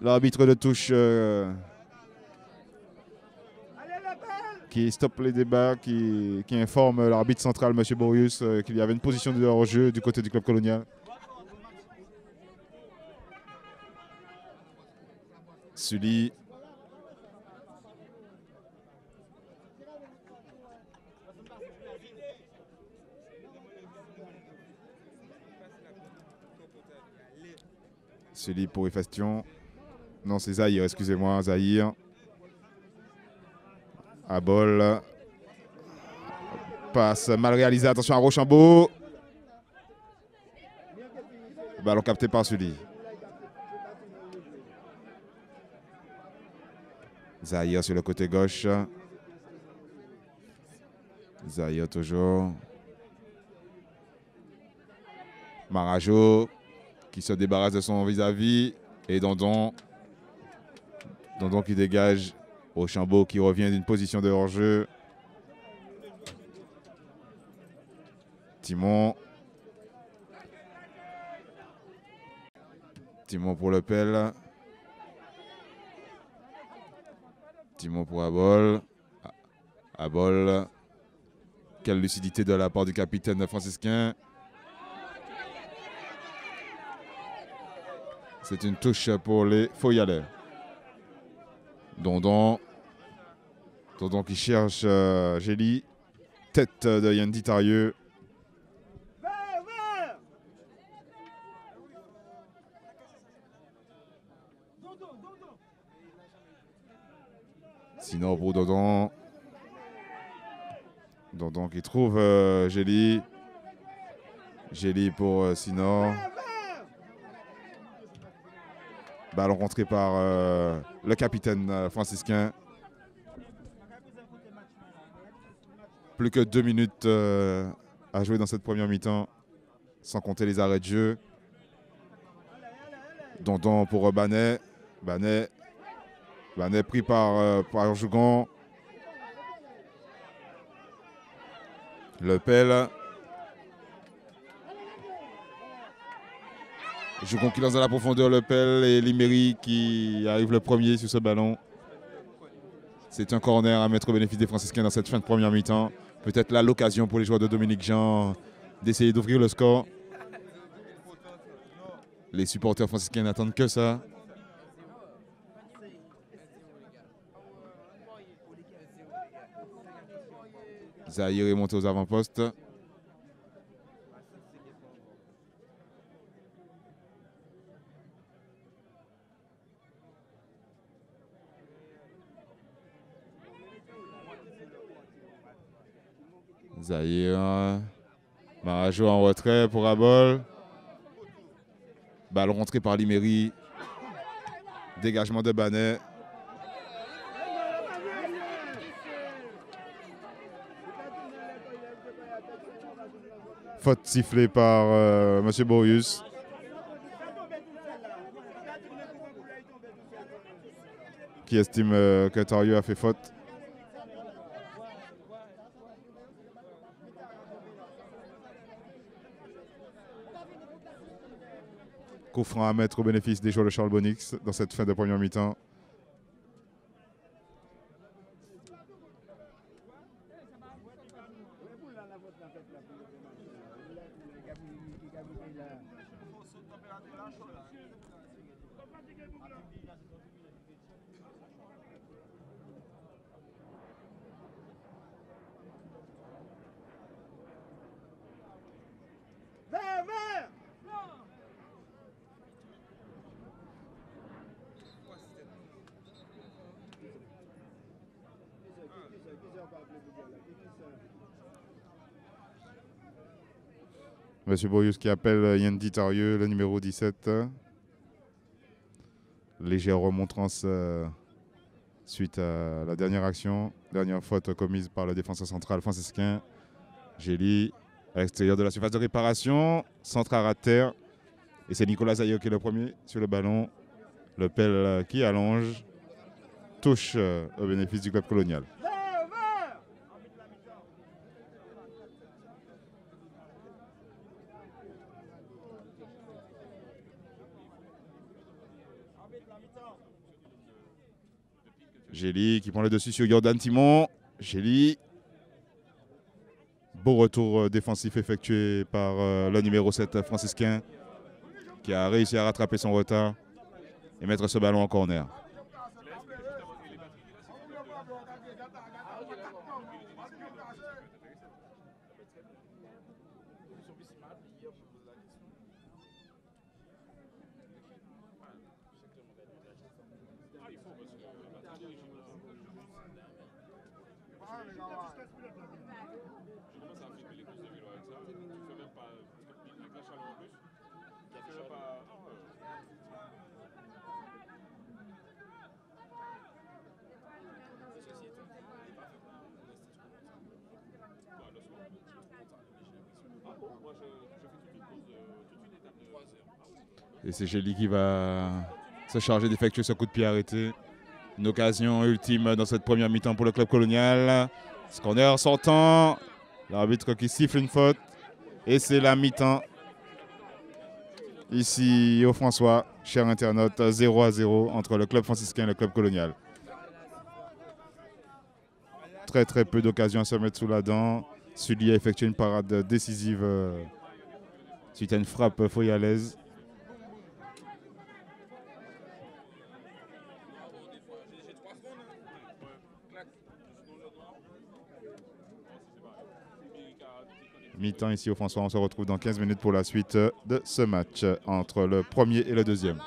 Speaker 1: l'arbitre de touche, qui stoppe les débats, qui informe l'arbitre central, M. Borius, qu'il y avait une position de hors-jeu du côté du club colonial. Sully. Sully pour Efastion. Non, c'est Zahir, excusez-moi, Zahir. Abol. Passe mal réalisée, attention à Rochambeau. Ballon capté par Sully. Zahir sur le côté gauche. Zahir toujours. Marajo qui se débarrasse de son vis-à-vis. Et Dondon qui dégage. Rochambeau qui revient d'une position de hors-jeu. Timon. Timon pour le pelle. Timon pour Abol. Abol. Quelle lucidité de la part du capitaine franciscain. C'est une touche pour les Foyalais. Dondon qui cherche Gély. Tête de Yandy Tarieux. Sinon pour Dondon. Dondon qui trouve Gély. Gély pour Sinor. Ballon rentré par le capitaine franciscain. Plus que 2 minutes à jouer dans cette première mi-temps, sans compter les arrêts de jeu. Dondon pour Banet. Banet pris par Jougon. Le pelle. Jougon qui lance dans la profondeur le pelle et Liméry qui arrive le premier sur ce ballon. C'est un corner à mettre au bénéfice des franciscains dans cette fin de première mi-temps. Peut-être là l'occasion pour les joueurs de Dominique Jean d'essayer d'ouvrir le score. Les supporters franciscains n'attendent que ça. Zahir est monté aux avant-postes. Zahir. Marajo en retrait pour Abol. Balle rentrée par Liméry. Dégagement de Banet. Faute sifflée par M. Borius. Qui estime que Tarieux a fait faute. coup franc à mettre au bénéfice des joueurs de Charles Bonix dans cette fin de première mi-temps. Monsieur Boyus qui appelle Yandy Tarieux, le numéro 17. Légère remontrance suite à la dernière action, dernière faute commise par le défenseur central franciscain. Gély à l'extérieur de la surface de réparation, centre à terre. Et c'est Nicolas Zayo qui est le premier sur le ballon. Le pelle qui allonge, touche au bénéfice du club colonial. Gély qui prend le dessus sur Jordan Timon. Gély. Beau retour défensif effectué par le numéro 7 franciscain qui a réussi à rattraper son retard et mettre ce ballon en corner. Et c'est Gély qui va se charger d'effectuer ce coup de pied arrêté. Une occasion ultime dans cette première mi-temps pour le club colonial. Ce corner sortant. L'arbitre qui siffle une faute. Et c'est la mi-temps. Ici au François, cher internaute, 0-0 entre le club franciscain et le club colonial. Très peu d'occasions à se mettre sous la dent. Sully a effectué une parade décisive suite à une frappe foyalaise. Mi-temps ici au François, on se retrouve dans 15 minutes pour la suite de ce match entre le premier et le deuxième.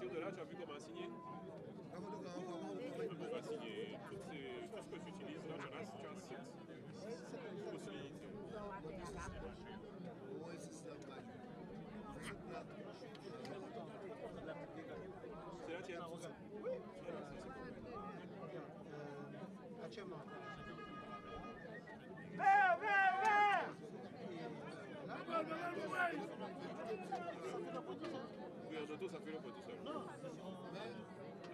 Speaker 3: De là, tu as vu comment signer? Tu vas signer tout ce que tu utilises là, tu as 7 possibilités. C'est la tienne. Oui, en auto, ça fait le point tout seul.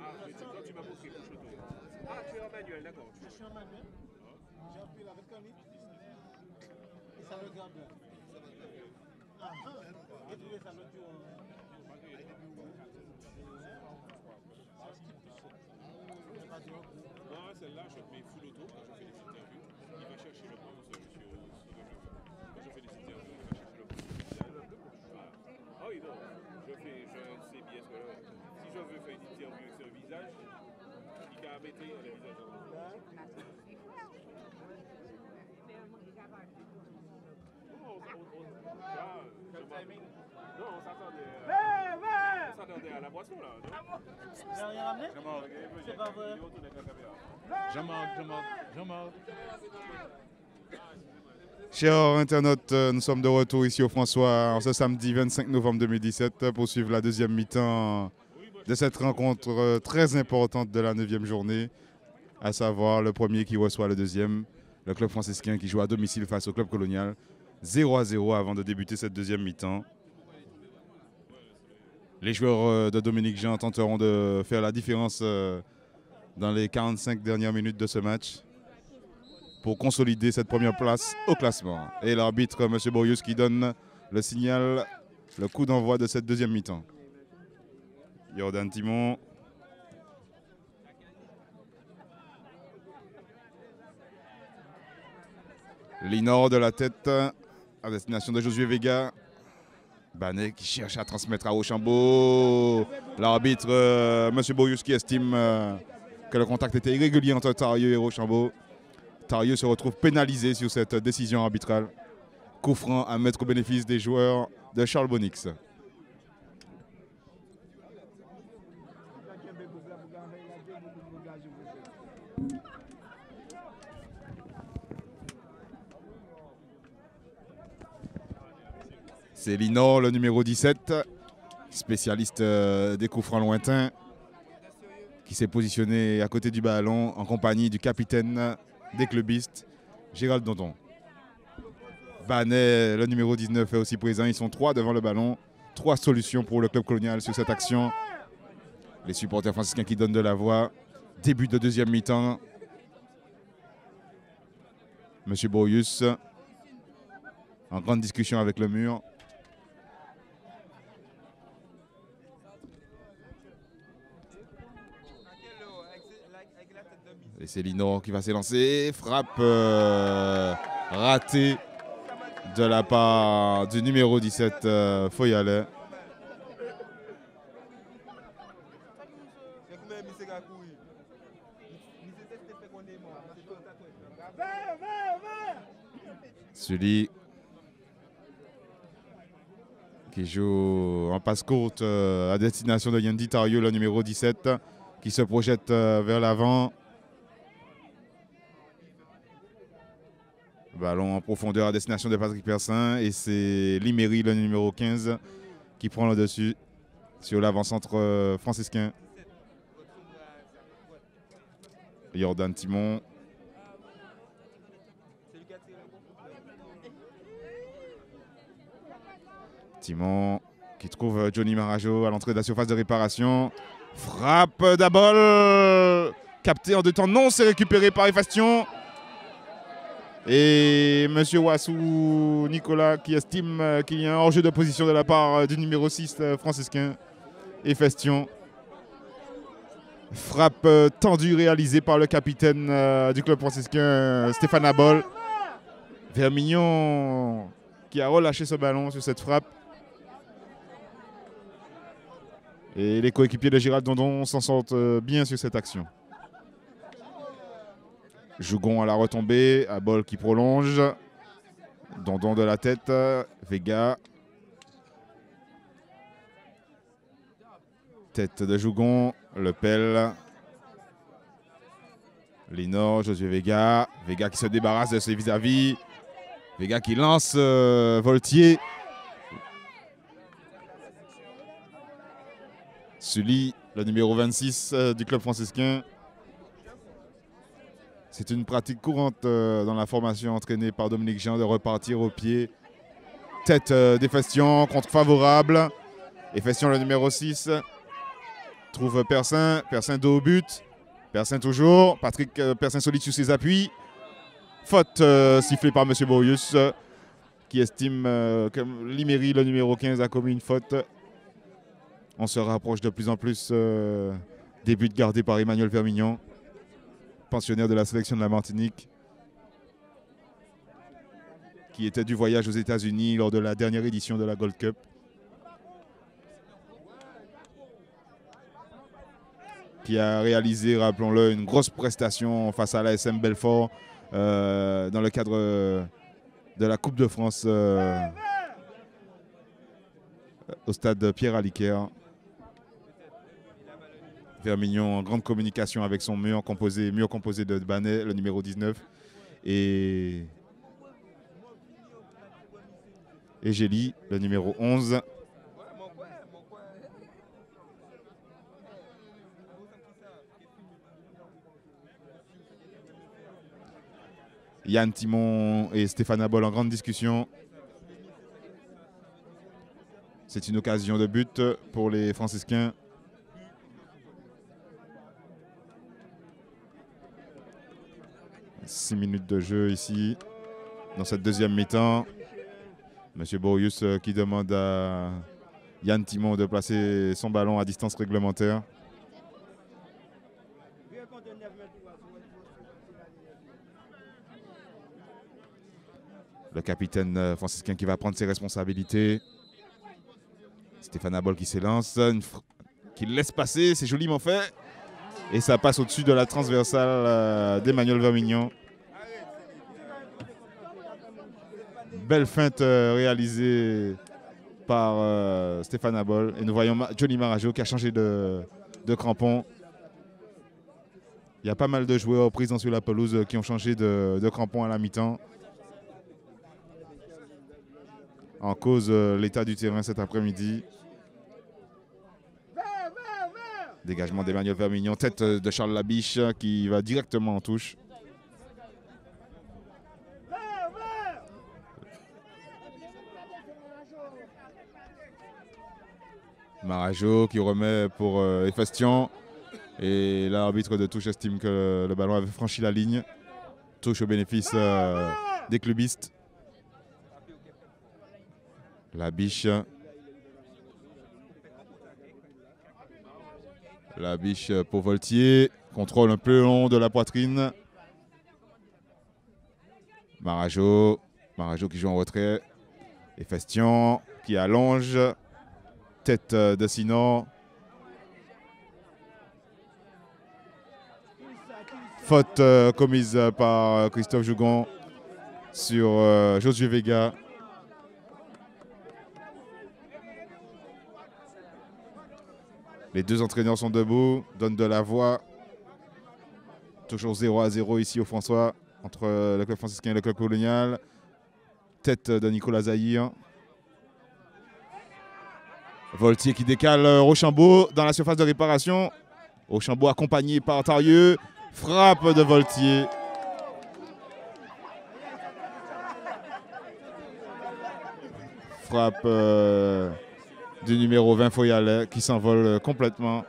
Speaker 3: Ah, mais toi, tu m'as montré pour l'auto. Ah, tu es en manuel, d'accord.
Speaker 4: Je suis en manuel. J'ai appuyé avec un litre. Et ça regarde là. Ah, et tu veux ça l'autre jour.
Speaker 3: Non, celle-là, je mets full auto quand je fais des interviews. Il va chercher le bon monsieur. Quand je fais des interviews, il va chercher le bon. Ah oui, non. Je sais bien ce que si je veux faire une interview sur un visage, il va mettre le visage en haut. Non, on s'attendait à la boisson là.
Speaker 4: J'ai rien ramené? C'est pas vrai.
Speaker 3: Jean-Marc.
Speaker 1: Chers internautes, nous sommes de retour ici au François en ce samedi 25 novembre 2017 pour suivre la deuxième mi-temps de cette rencontre très importante de la 9e journée à savoir le premier qui reçoit le deuxième, le club franciscain qui joue à domicile face au club colonial. 0-0 avant de débuter cette deuxième mi-temps. Les joueurs de Dominique Jean tenteront de faire la différence dans les 45 dernières minutes de ce match pour consolider cette première place au classement. Et l'arbitre, M. Boyus, qui donne le signal, le coup d'envoi de cette deuxième mi-temps. Jordan Timon. Linor de la tête à destination de Josué Vega. Banet qui cherche à transmettre à Rochambeau. L'arbitre, M. Boyus, qui estime que le contact était irrégulier entre Tarieux et Rochambeau. Tarieux se retrouve pénalisé sur cette décision arbitrale. Coup franc à mettre au bénéfice des joueurs de Charles Bonix. C'est Linor, le numéro 17, spécialiste des coups francs lointains, qui s'est positionné à côté du ballon en compagnie du capitaine des clubistes, Gérald Dondon. Banet, le numéro 19, est aussi présent. Ils sont 3 devant le ballon. 3 solutions pour le club colonial sur cette action. Les supporters franciscains qui donnent de la voix. Début de deuxième mi-temps. Monsieur Boyus en grande discussion avec le mur. Et c'est Linor qui va s'élancer. Frappe ratée de la part du numéro 17, Foyale. Sully qui joue en passe courte à destination de Yendi Tarieux, le numéro 17, qui se projette vers l'avant. Ballon en profondeur à destination de Patrick Persin et c'est Liméry, le numéro 15, qui prend le dessus sur l'avant-centre franciscain. Jordan Timon. Timon qui trouve Johnny Marajo à l'entrée de la surface de réparation. Frappe d'Abol. Capté en 2 temps. Non, c'est récupéré par Efastion. Et M. Wassou Nicolas qui estime qu'il y a un hors-jeu de position de la part du numéro 6 franciscain, Efestion. Frappe tendue réalisée par le capitaine du club franciscain, Stéphane Abol. Vermignon qui a relâché ce ballon sur cette frappe. Et les coéquipiers de Gérald Dondon s'en sortent bien sur cette action. Jougon à la retombée, Abol qui prolonge. Dondon de la tête, Vega. Tête de Jougon, Le Pel. Linor, Josué Vega. Vega qui se débarrasse de ses vis-à-vis. Vega qui lance Voltier. Sully, le numéro 26 du club franciscain. C'est une pratique courante dans la formation entraînée par Dominique Jean de repartir au pied. Tête d'Efestion, contre favorable. Efestion, le numéro 6, trouve Persin. Persin dos au but. Persin toujours. Patrick Persin solide sur ses appuis. Faute sifflée par M. Boyus, qui estime que Liméry, le numéro 15, a commis une faute. On se rapproche de plus en plus des buts gardés par Emmanuel Vermignon, pensionnaire de la sélection de la Martinique, qui était du voyage aux États-Unis lors de la dernière édition de la Gold Cup. Qui a réalisé, rappelons-le, une grosse prestation face à l'ASM Belfort dans le cadre de la Coupe de France au stade Pierre Aliquer. Vermignon en grande communication avec son mur composé de Banet, le numéro 19, et Gély, le numéro 11. Yann Timon et Stéphane Abol en grande discussion. C'est une occasion de but pour les franciscains. « 6 minutes de jeu ici, dans cette deuxième mi-temps. Monsieur Borius qui demande à Yann Timon de placer son ballon à distance réglementaire. Le capitaine franciscain qui va prendre ses responsabilités. Stéphane Abol qui s'élance, qui le laisse passer, c'est joliment fait. Et ça passe au-dessus de la transversale d'Emmanuel Vermignon. Belle feinte réalisée par Stéphane Abol. Et nous voyons Johnny Marajo qui a changé de crampon. Il y a pas mal de joueurs présents sur la pelouse qui ont changé de crampon à la mi-temps. En cause l'état du terrain cet après-midi. Dégagement d'Emmanuel Vermignon, tête de Charles Labiche qui va directement en touche. Marajo qui remet pour Efestion. Et l'arbitre de touche estime que le ballon avait franchi la ligne. Touche au bénéfice des clubistes. Labiche. Labiche pour Voltier. Contrôle un peu long de la poitrine. Marajo. Marajo qui joue en retrait. Efestion qui allonge. Tête de Sinon. Faute commise par Christophe Jougon sur Josué Vega. Les deux entraîneurs sont debout, donnent de la voix. Toujours 0-0 ici au François, entre le club franciscain et le club colonial. Tête de Nicolas Zahir. Voltier qui décale Rochambeau dans la surface de réparation. Rochambeau accompagné par Tarieux. Frappe de Voltier. Frappe du numéro 20 Foyalet qui s'envole complètement.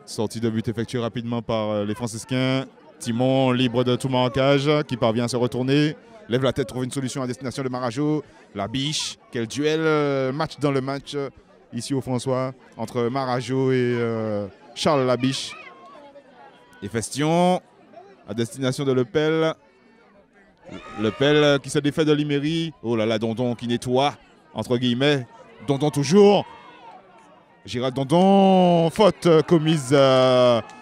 Speaker 1: Sortie de but effectuée rapidement par les franciscains. Timon libre de tout marquage qui parvient à se retourner. Lève la tête, trouve une solution à destination de Marajo. Labiche, quel duel, match dans le match ici au François entre Marajo et Charles Labiche. Efestion à destination de Lepel. Lepel qui se défait de Liméry. Oh là là, Dondon qui nettoie, entre guillemets. Dondon toujours. Gérald Dondon, faute commise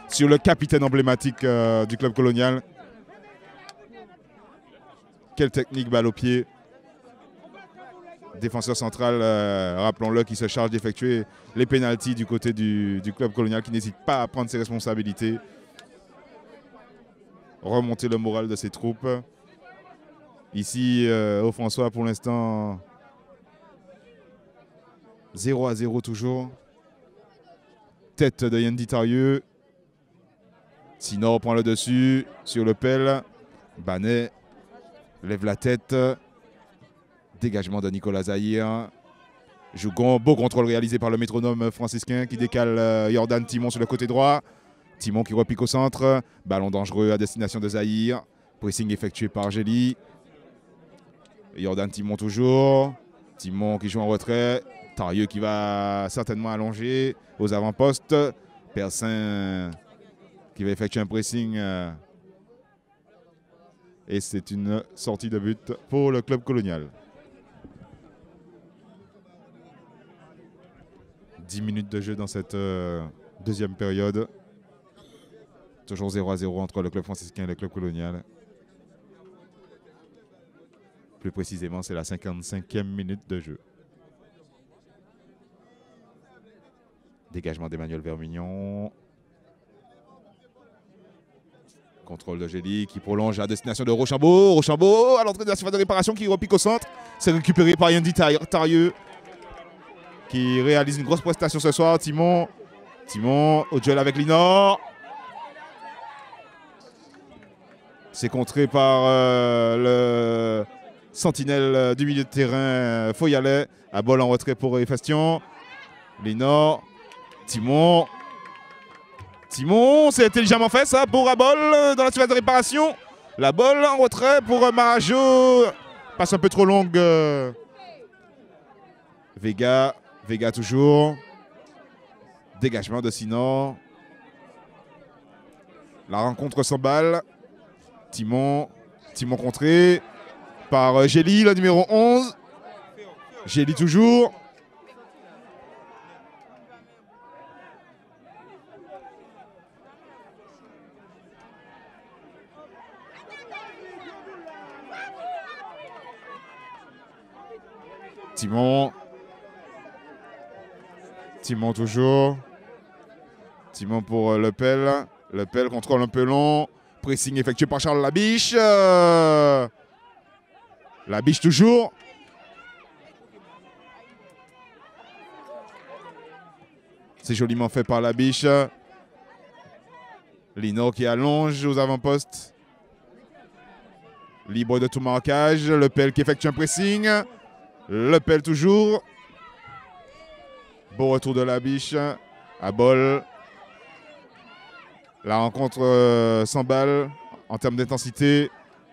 Speaker 1: sur le capitaine emblématique du club colonial. Quelle technique, balle au pied. Défenseur central, rappelons-le, qui se charge d'effectuer les pénaltys du côté du club colonial, qui n'hésite pas à prendre ses responsabilités. Remonter le moral de ses troupes. Ici, au François, pour l'instant, 0-0 toujours. Tête de Yendi Tarieux. Sinon, prend le dessus sur le pelle. Banet lève la tête. Dégagement de Nicolas Zahir. Jougon, beau contrôle réalisé par le métronome franciscain qui décale Jordan Timon sur le côté droit. Timon qui repique au centre. Ballon dangereux à destination de Zahir. Pressing effectué par Gély. Jordan Timon toujours. Timon qui joue en retrait. Tarieux qui va certainement allonger aux avant-postes. Persin qui va effectuer un pressing. Et c'est une sortie de but pour le club colonial. 10 minutes de jeu dans cette deuxième période. Toujours 0-0 entre le club franciscain et le club colonial. Plus précisément, c'est la 55e minute de jeu. Dégagement d'Emmanuel Vermignon. Contrôle de Gély qui prolonge à destination de Rochambeau. Rochambeau à l'entrée de la surface de réparation qui repique au centre. C'est récupéré par Yendi Tarieux. qui réalise une grosse prestation ce soir. Timon au duel avec Linor. C'est contré par le sentinelle du milieu de terrain, Foyalet. À bol en retrait pour Efestion. Linor, Timon, c'est intelligemment fait ça pour Abol dans la surface de réparation. La balle en retrait pour Marajo. Passe un peu trop longue. Vega toujours. Dégagement de Sinor. La rencontre sans balle. Timon contré par Gély, le numéro 11. Gély toujours. Timon toujours. Timon pour Lepel. Lepel contrôle un peu long. Pressing effectué par Charles Labiche. Labiche toujours. C'est joliment fait par Labiche. Lino qui allonge aux avant-postes. Libre de tout marquage. Lepel qui effectue un pressing. Lepel toujours. Beau retour de Labiche. À bol. La rencontre sans balle en termes d'intensité.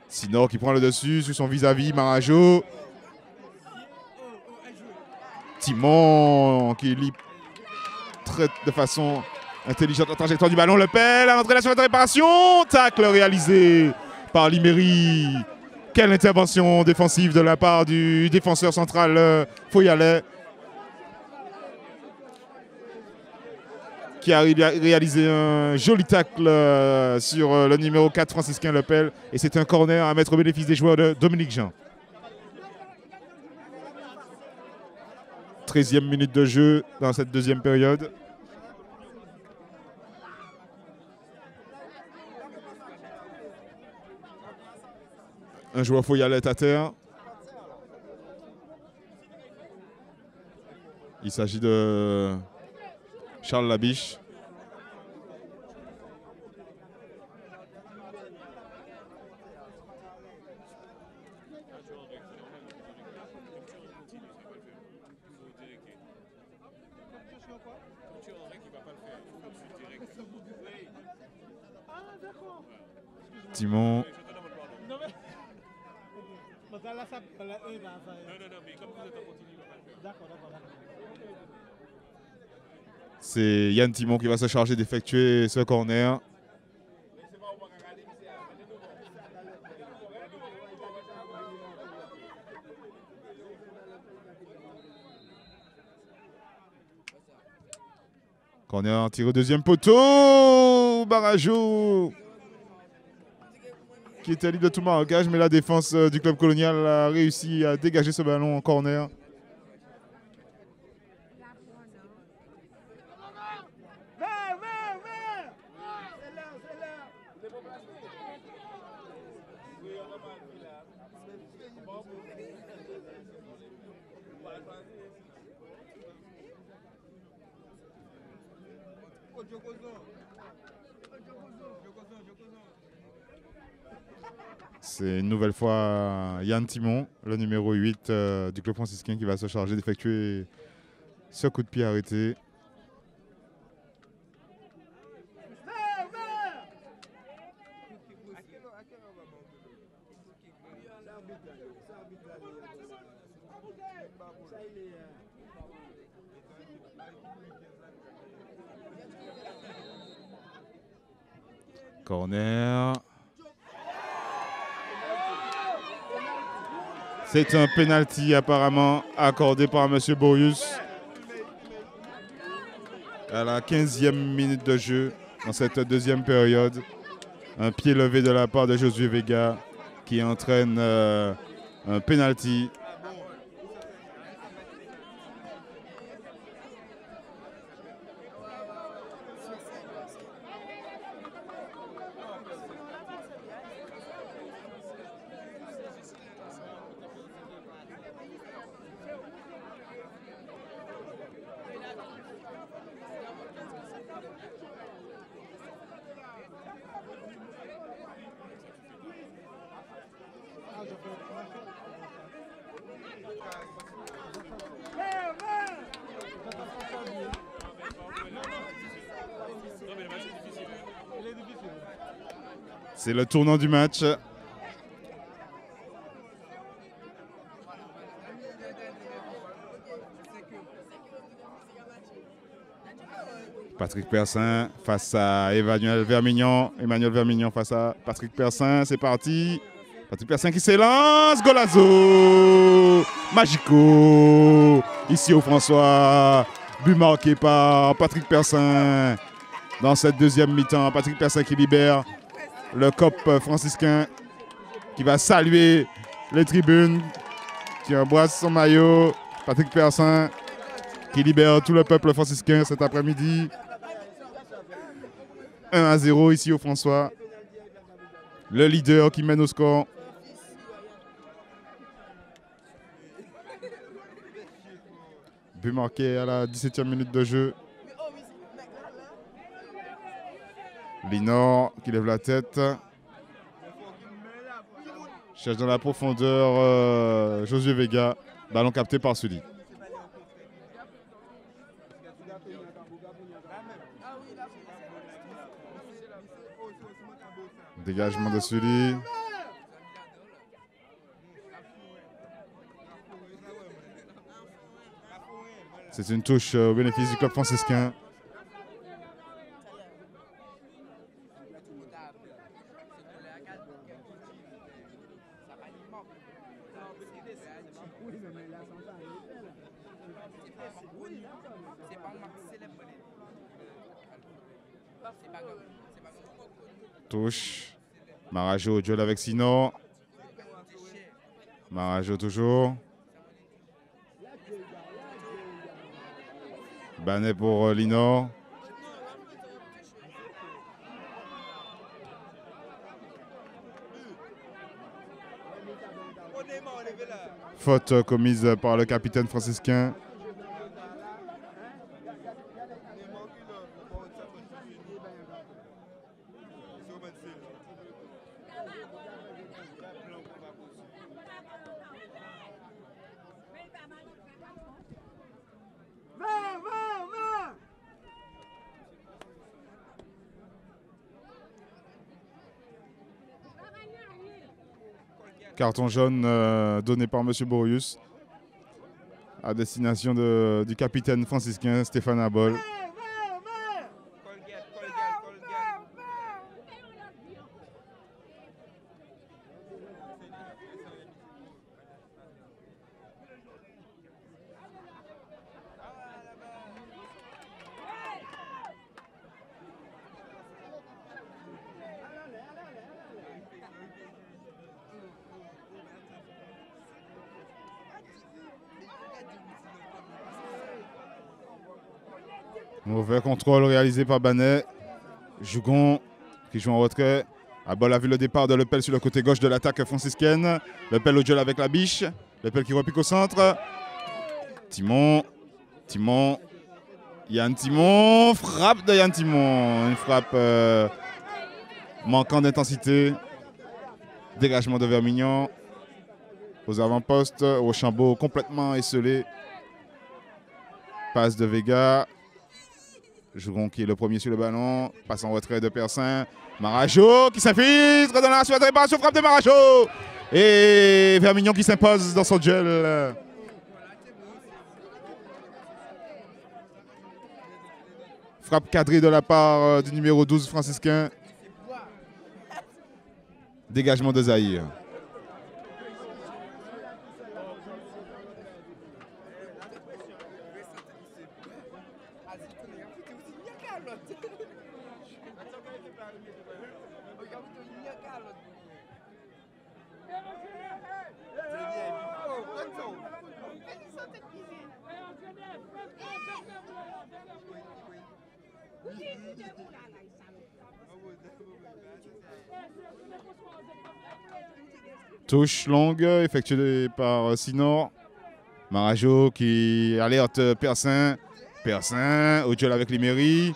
Speaker 1: Sinor qui prend le dessus sur son vis-à-vis. Marajo. Timon qui lit très de façon intelligente la trajectoire du ballon. Lepel à l'entrée de la surface de réparation. Tacle réalisé par Liméry. Quelle intervention défensive de la part du défenseur central Foyalet, qui a réalisé un joli tacle sur le numéro 4 franciscain Lepel. Et c'est un corner à mettre au bénéfice des joueurs de Dominique Jean. 13e minute de jeu dans cette deuxième période. Un joueur Foyalet à terre. Il s'agit de Charles Labiche. Timon. C'est Yann Timon qui va se charger d'effectuer ce corner. Corner tiré au deuxième poteau. Barajo qui était libre de tout marquage, mais la défense du club colonial a réussi à dégager ce ballon en corner. C'est une nouvelle fois Yann Timon, le numéro 8 du club franciscain, qui va se charger d'effectuer ce coup de pied arrêté. Corner. C'est un penalty apparemment accordé par M. Boyus à la 15e minute de jeu dans cette deuxième période. Un pied levé de la part de Josué Vega qui entraîne un penalty. C'est le tournant du match. Patrick Persin face à Emmanuel Vermignon. Emmanuel Vermignon face à Patrick Persin. C'est parti. Patrick Persin qui s'élance. Golazo Magico. Ici au François. But marqué par Patrick Persin. Dans cette deuxième mi-temps, Patrick Persin qui libère le COP franciscain. Qui va saluer les tribunes. Qui embrasse son maillot. Patrick Persin qui libère tout le peuple franciscain cet après-midi. 1-0 ici au François. Le leader qui mène au score. But marqué à la 17e minute de jeu. Linor qui lève la tête. Cherche dans la profondeur Josué Vega. Ballon capté par Sully. Dégagement de Sully. C'est une touche au bénéfice du club franciscain. Touche. Marajo au duel avec Sino. Marajo toujours. Banet pour Linor. Faute commise par le capitaine franciscain. Carton jaune donné par M. Borius à destination du capitaine franciscain Stéphane Abol. Mauvais contrôle réalisé par Banet. Jougon qui joue en retrait. Abol a vu le départ de Lepel sur le côté gauche de l'attaque franciscaine. Lepel au duel avec la biche. Lepel qui repique au centre. Timon. Yann Timon. Frappe de Yann Timon. Une frappe manquant d'intensité. Dégagement de Vermignon. Aux avant-postes. Rochambeau complètement esselé. Passe de Vega. Jougon qui est le premier sur le ballon. Passe en retrait de Persin. Marajo qui s'infiltre dans la suite de réparation. Frappe de Marajo. Et Vermignon qui s'impose dans son duel. Frappe cadrée de la part du numéro 12 franciscain. Dégagement de Zahir. Touche longue effectuée par Sinor. Marajo qui alerte Persin. Persin au duel avec Liméry.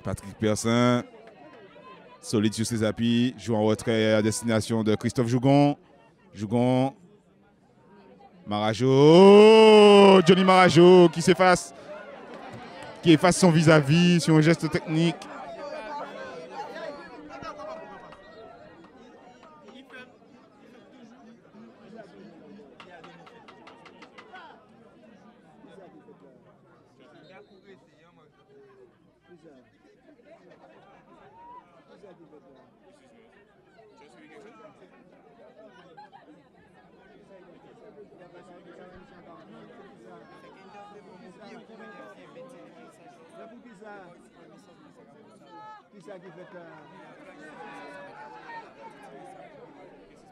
Speaker 1: Patrick Persin. Solide sur ses appuis. Joue en retrait à destination de Christophe Jougon. Jougon. Marajo. Oh, Johnny Marajo qui s'efface. Qui efface son vis-à-vis sur un geste technique.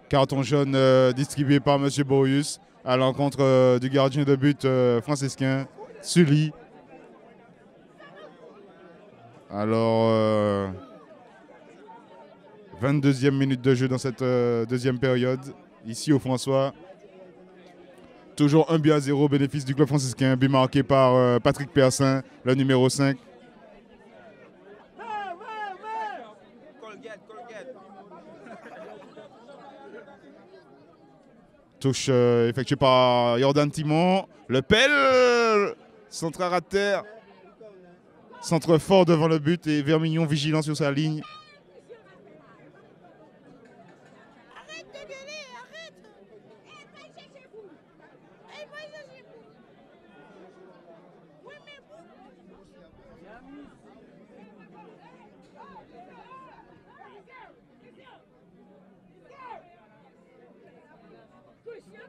Speaker 1: Carton jaune distribué par M. Boyus à l'encontre du gardien de but franciscain, Sully. Alors, 22e minute de jeu dans cette deuxième période, ici au François. Toujours 1-0 au bénéfice du club franciscain, but marqué par Patrick Persin, le numéro 5. Touche effectuée par Jordan Timon. Le pelle, centre à terre. Centre fort devant le but et Vermignon vigilant sur sa ligne.
Speaker 5: Arrête de gueuler, arrête. Va chercher vous. Va chercher vous. Oui, mais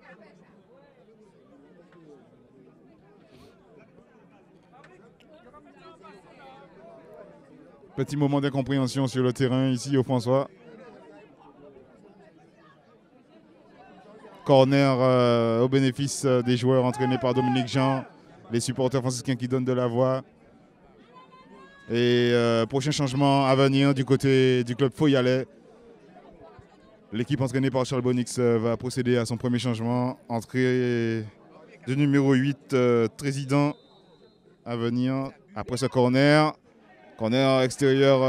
Speaker 1: Petit moment d'incompréhension sur le terrain ici au François. Corner au bénéfice des joueurs entraînés par Dominique Jean. Les supporters franciscains qui donnent de la voix. Et prochain changement à venir du côté du club Foyalais. L'équipe entraînée par Charles Bonix va procéder à son premier changement. Entrée du numéro 8, Trésident, à venir après ce corner. Corner extérieur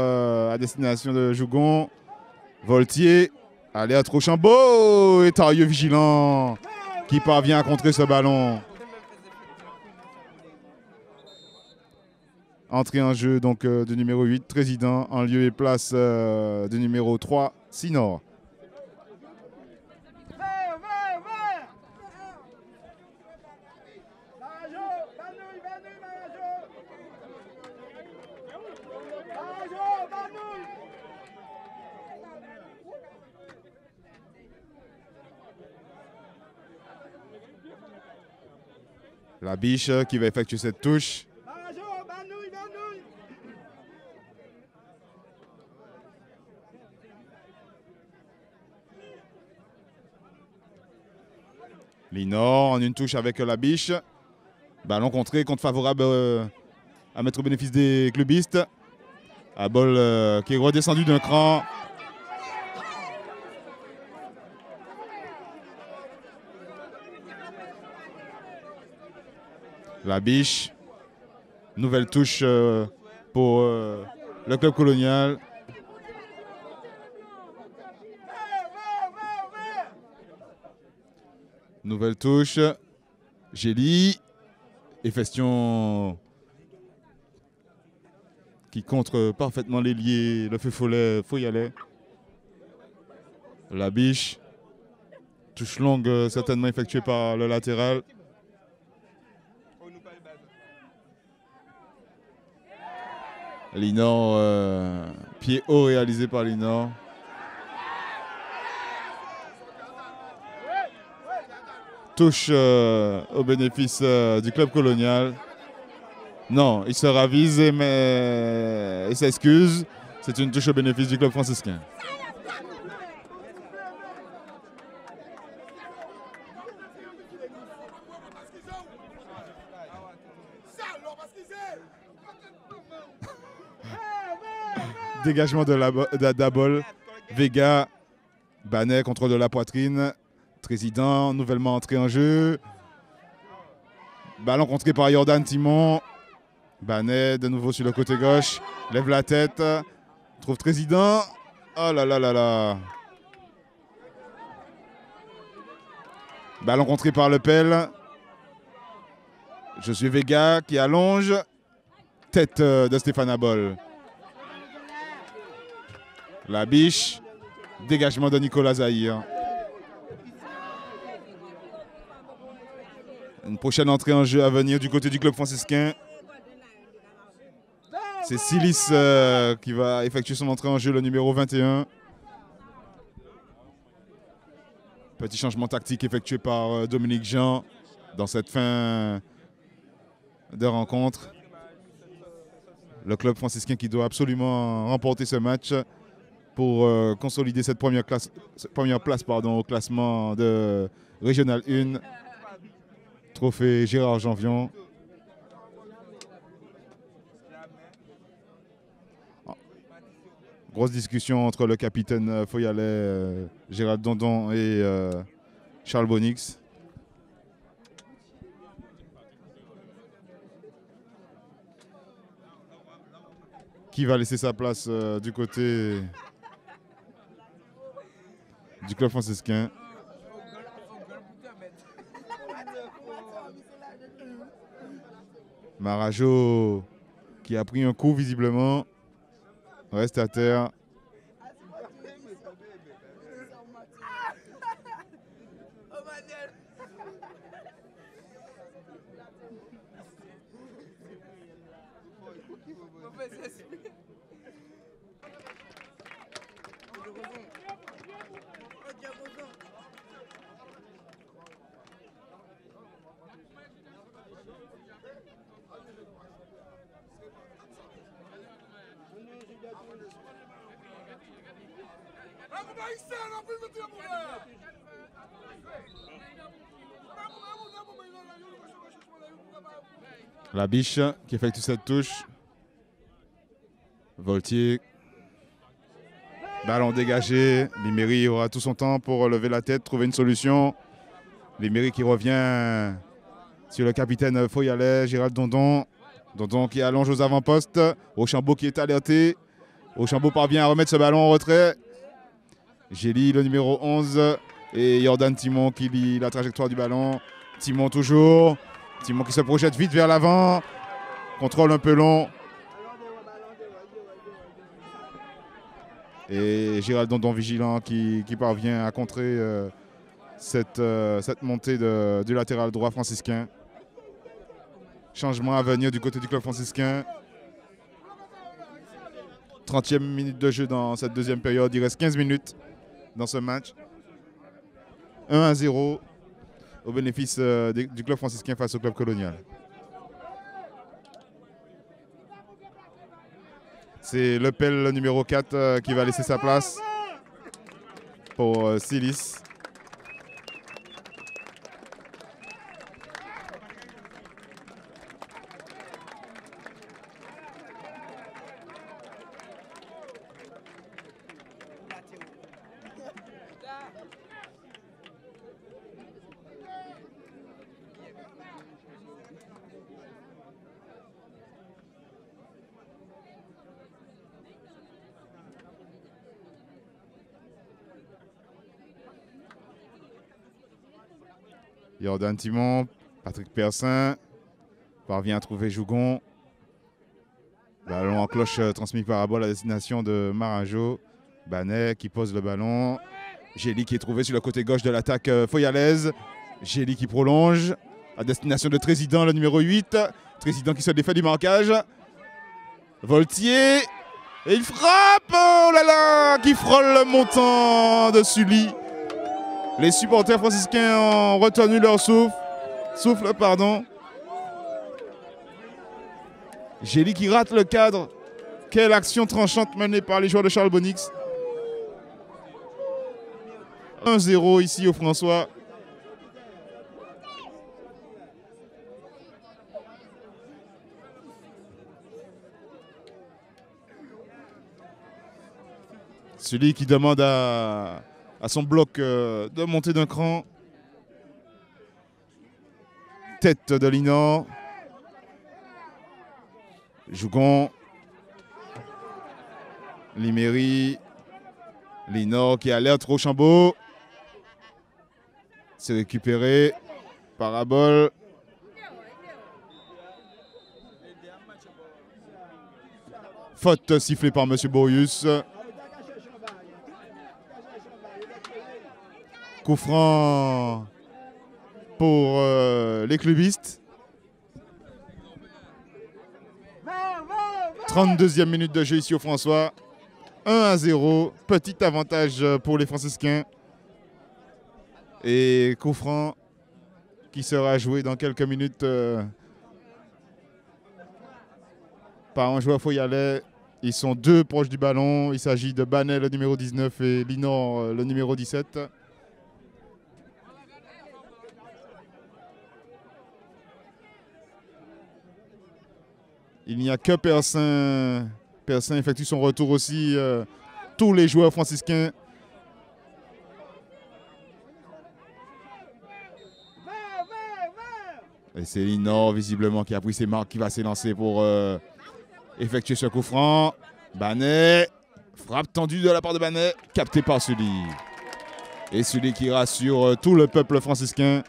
Speaker 1: à destination de Jougon. Voltier, allez à Trochambeau et Tarieux vigilant qui parvient à contrer ce ballon. Entrée en jeu donc du numéro 8, Trésident, en lieu et place du numéro 3, Sinor. La Biche qui va effectuer cette touche. Linor en une touche avec la Biche. Ballon contré, contre favorable à mettre au bénéfice des clubistes. Un ball qui est redescendu d'un cran. La Biche. Nouvelle touche pour le club colonial. Nouvelle touche. Gély. Et Festion qui contre parfaitement l'ailier, le feu follet Foyalais. La Biche. Touche longue certainement effectuée par le latéral. Linor, pied haut réalisé par Linor. Touche au bénéfice du club colonial. Non, il se ravise mais il s'excuse. C'est une touche au bénéfice du club franciscain. Dégagement de Dabol. Vega. Banet, contrôle de la poitrine. Trésident, nouvellement entré en jeu. Ballon contré par Jordan Timon. Banet, de nouveau sur le côté gauche. Lève la tête. Trouve Trésident. Oh là là là là. Ballon contré par Le Pel. Josué Vega qui allonge. Tête de Stéphane Abol. La biche. Dégagement de Nicolas Zahir. Une prochaine entrée en jeu à venir du côté du club franciscain. C'est Silis qui va effectuer son entrée en jeu, le numéro 21. Petit changement tactique effectué par Dominique Jean dans cette fin de rencontre. Le club franciscain qui doit absolument remporter ce match pour consolider cette première place au classement de Régional 1. Trophée Gérard Janvion. Grosse discussion entre le capitaine Foyalet, Gérald Dondon et Charles Bonix. Qui va laisser sa place du côté du club franciscain? Marajo qui a pris un coup visiblement. Reste à terre. La biche qui effectue cette touche. Voltier. Ballon dégagé. Liméry aura tout son temps pour lever la tête, trouver une solution. Liméry qui revient sur le capitaine Foyalet, Gérald Dondon. Dondon qui allonge aux avant-postes. Ochambeau qui est alerté. Ochambeau parvient à remettre ce ballon en retrait. Gély, le numéro 11. Et Jordan Timon qui lit la trajectoire du ballon. Timon toujours. Timon qui se projette vite vers l'avant. Contrôle un peu long. Et Gérald Dondon vigilant qui parvient à contrer cette montée du latéral droit franciscain. Changement à venir du côté du club franciscain. 30e minute de jeu dans cette deuxième période. Il reste 15 minutes dans ce match. 1-0 au bénéfice du club franciscain face au club colonial. C'est Le Pel, le numéro 4, qui va laisser sa place pour Silis. Jordan Timon, Patrick Persin parvient à trouver Jougon. Ballon en cloche transmis par Abol à destination de Marajo. Banet qui pose le ballon. Gély qui est trouvé sur le côté gauche de l'attaque foyalaise. Gély qui prolonge à destination de Trésident, le numéro 8. Trésident qui se défait du marquage. Voltier. Et il frappe, oh là là, qui frôle le montant de Sully. Les supporters franciscains ont retenu leur souffle. Gély qui rate le cadre. Quelle action tranchante menée par les joueurs de Charles Bonix. 1-0 ici au François. Celui qui demande à son bloc de monter d'un cran. Tête de Linor. Jougon. Liméry. Linor qui alerte Rochambeau. C'est récupéré. Parabole. Faute sifflée par M. Borius. Coup franc pour les clubistes. 32e minute de jeu ici au François. 1-0. Petit avantage pour les franciscains. Et coup franc qui sera joué dans quelques minutes par un joueur foyalais. Ils sont deux proches du ballon. Il s'agit de Banet, le numéro 19, et Linor, le numéro 17. Il n'y a que Persin. Persin effectue son retour aussi. Tous les joueurs franciscains. Et c'est Linor, visiblement, qui a pris ses marques, qui va s'élancer pour effectuer ce coup franc. Banet. Frappe tendue de la part de Banet. Capté par Sully. Et Sully qui rassure tout le peuple franciscain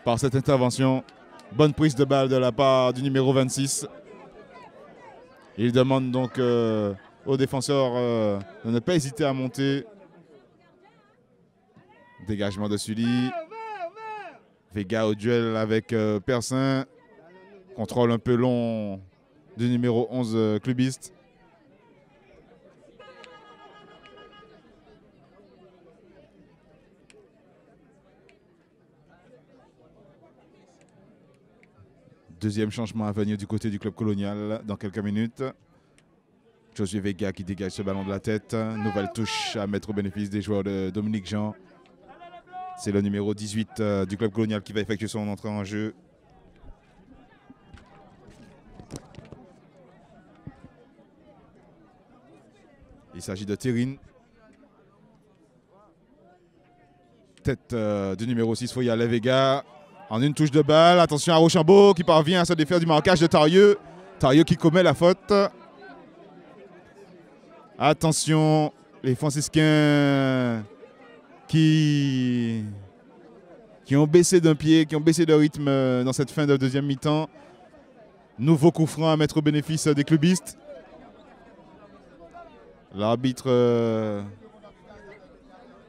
Speaker 1: par cette intervention. Bonne prise de balle de la part du numéro 26. Il demande donc aux défenseurs de ne pas hésiter à monter. Dégagement de Sully. Vega au duel avec Persin. Contrôle un peu long du numéro 11 clubiste. Deuxième changement à venir du côté du club colonial dans quelques minutes. Josué Vega qui dégage ce ballon de la tête. Nouvelle touche à mettre au bénéfice des joueurs de Dominique Jean. C'est le numéro 18 du club colonial qui va effectuer son entrée en jeu. Il s'agit de Terrine. Tête du numéro 6, Foyalais Vega. En une touche de balle. Attention à Rochambeau qui parvient à se défaire du marquage de Tarieux. Tarieux qui commet la faute. Attention, les franciscains qui ont baissé d'un pied, qui ont baissé de rythme dans cette fin de deuxième mi-temps. Nouveau coup franc à mettre au bénéfice des clubistes. L'arbitre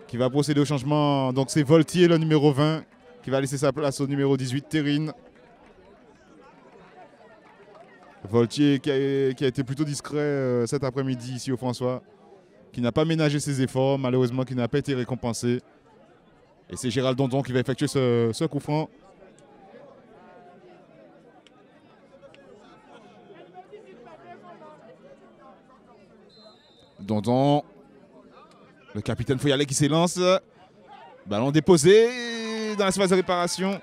Speaker 1: qui va procéder au changement. Donc c'est Voltier, le numéro 20, qui va laisser sa place au numéro 18, Terrine. Voltier qui a été plutôt discret cet après-midi ici au François, qui n'a pas ménagé ses efforts, malheureusement qui n'a pas été récompensé. Et c'est Gérald Dondon qui va effectuer ce coup franc. Dondon, le capitaine Foyalais qui s'élance. Ballon déposé dans la surface de réparation.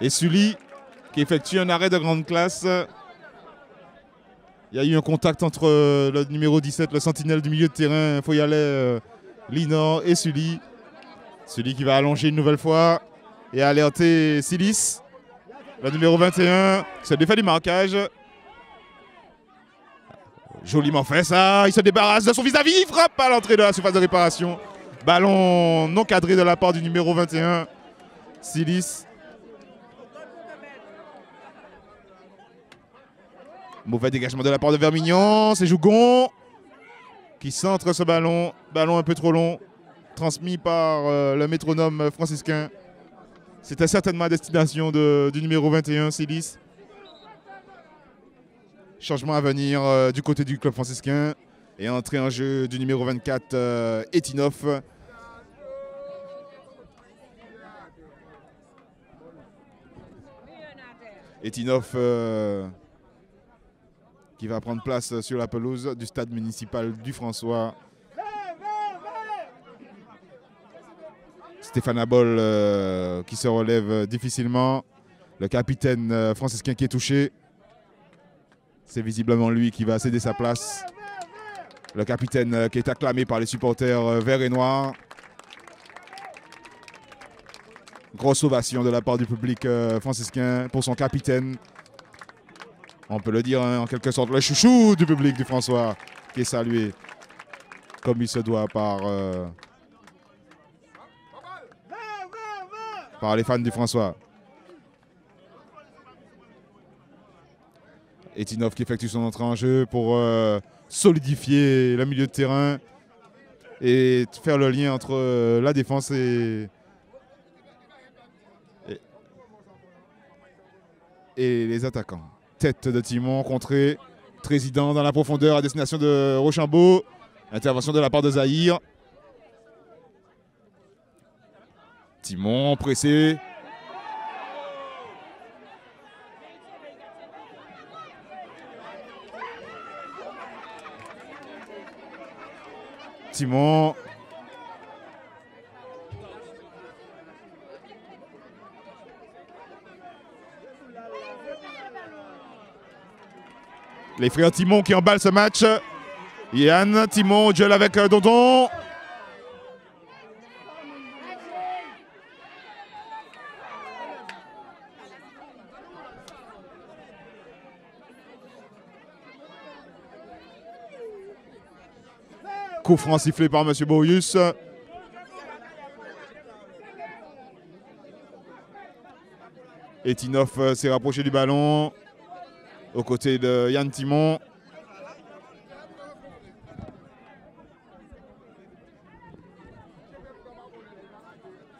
Speaker 1: Et Sully qui effectue un arrêt de grande classe. Il y a eu un contact entre le numéro 17, le sentinelle du milieu de terrain, Foyalais, Linor et Sully. Sully qui va allonger une nouvelle fois et alerter Silis, le numéro 21, qui se défait du marquage. Joliment fait ça, il se débarrasse de son vis-à-vis, il frappe à l'entrée de la surface de réparation. Ballon non cadré de la part du numéro 21, Silis. Mauvais dégagement de la part de Vermignon, c'est Jougon qui centre ce ballon. Ballon un peu trop long, transmis par le métronome franciscain. C'était certainement à destination du numéro 21, Silis. Changement à venir du côté du club franciscain. Et entrée en jeu du numéro 24, Etinov. Etinov qui va prendre place sur la pelouse du stade municipal du François. Stéphane Abol qui se relève difficilement. Le capitaine franciscain qui est touché. C'est visiblement lui qui va céder sa place. Le capitaine qui est acclamé par les supporters verts et noirs. Grosse ovation de la part du public franciscain pour son capitaine. On peut le dire hein, en quelque sorte le chouchou du public du François qui est salué comme il se doit par par les fans du François. Etinov qui effectue son entrée en jeu pour solidifier le milieu de terrain et faire le lien entre la défense et les attaquants. Tête de Timon contrée, Trésident dans la profondeur à destination de Rochambeau. Intervention de la part de Zahir. Timon pressé. Timon. Les frères Timon qui emballent ce match. Yann, Timon, duel avec Dondon. Coup franc sifflé par M. Boyus. Etinov s'est rapproché du ballon aux côtés de Yann Timon.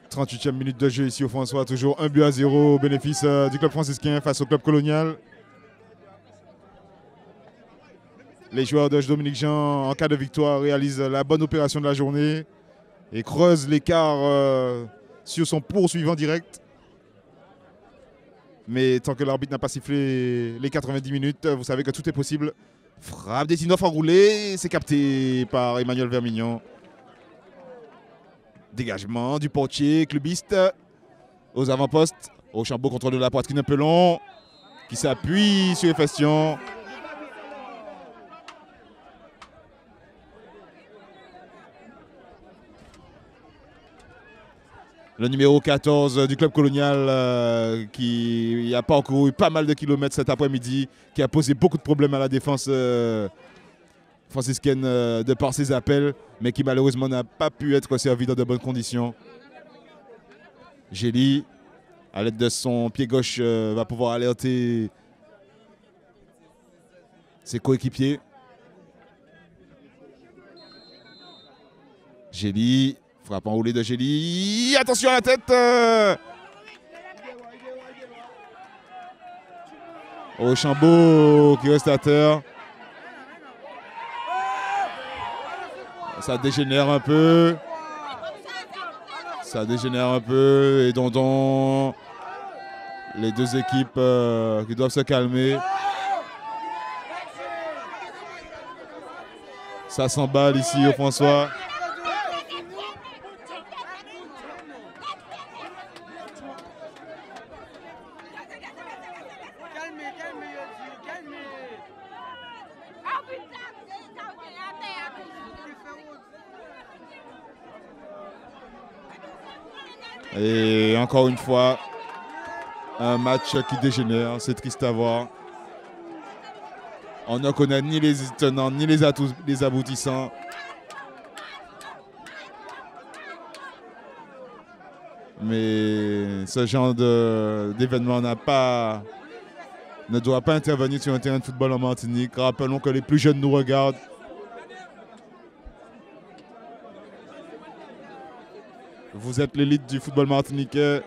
Speaker 1: « 38e minute de jeu ici au François, toujours 1-0 au bénéfice du club franciscain face au club colonial. Les joueurs de Dominique Jean, en cas de victoire, réalisent la bonne opération de la journée et creusent l'écart sur son poursuivant direct. Mais tant que l'arbitre n'a pas sifflé les 90 minutes, vous savez que tout est possible. Frappe d'Etinov enroulé, c'est capté par Emmanuel Vermignon. Dégagement du portier clubiste aux avant-postes. Rochambeau contrôle de la poitrine un peu long, qui s'appuie sur les festions. Le numéro 14 du club colonial qui a parcouru pas mal de kilomètres cet après-midi, qui a posé beaucoup de problèmes à la défense franciscaine de par ses appels, mais qui malheureusement n'a pas pu être servi dans de bonnes conditions. Gély, à l'aide de son pied gauche, va pouvoir alerter ses coéquipiers. Gély. Frappe enroulée de Gély. Attention à la tête. Rochambeau qui reste à terre. Ça dégénère un peu. Et Dondon. Les deux équipes qui doivent se calmer. Ça s'emballe ici au François. Et encore une fois, un match qui dégénère, c'est triste à voir. On ne connaît ni les tenants, ni les aboutissants. Mais ce genre d'événement ne doit pas intervenir sur un terrain de football en Martinique. Rappelons que les plus jeunes nous regardent. Vous êtes l'élite du football martiniquais.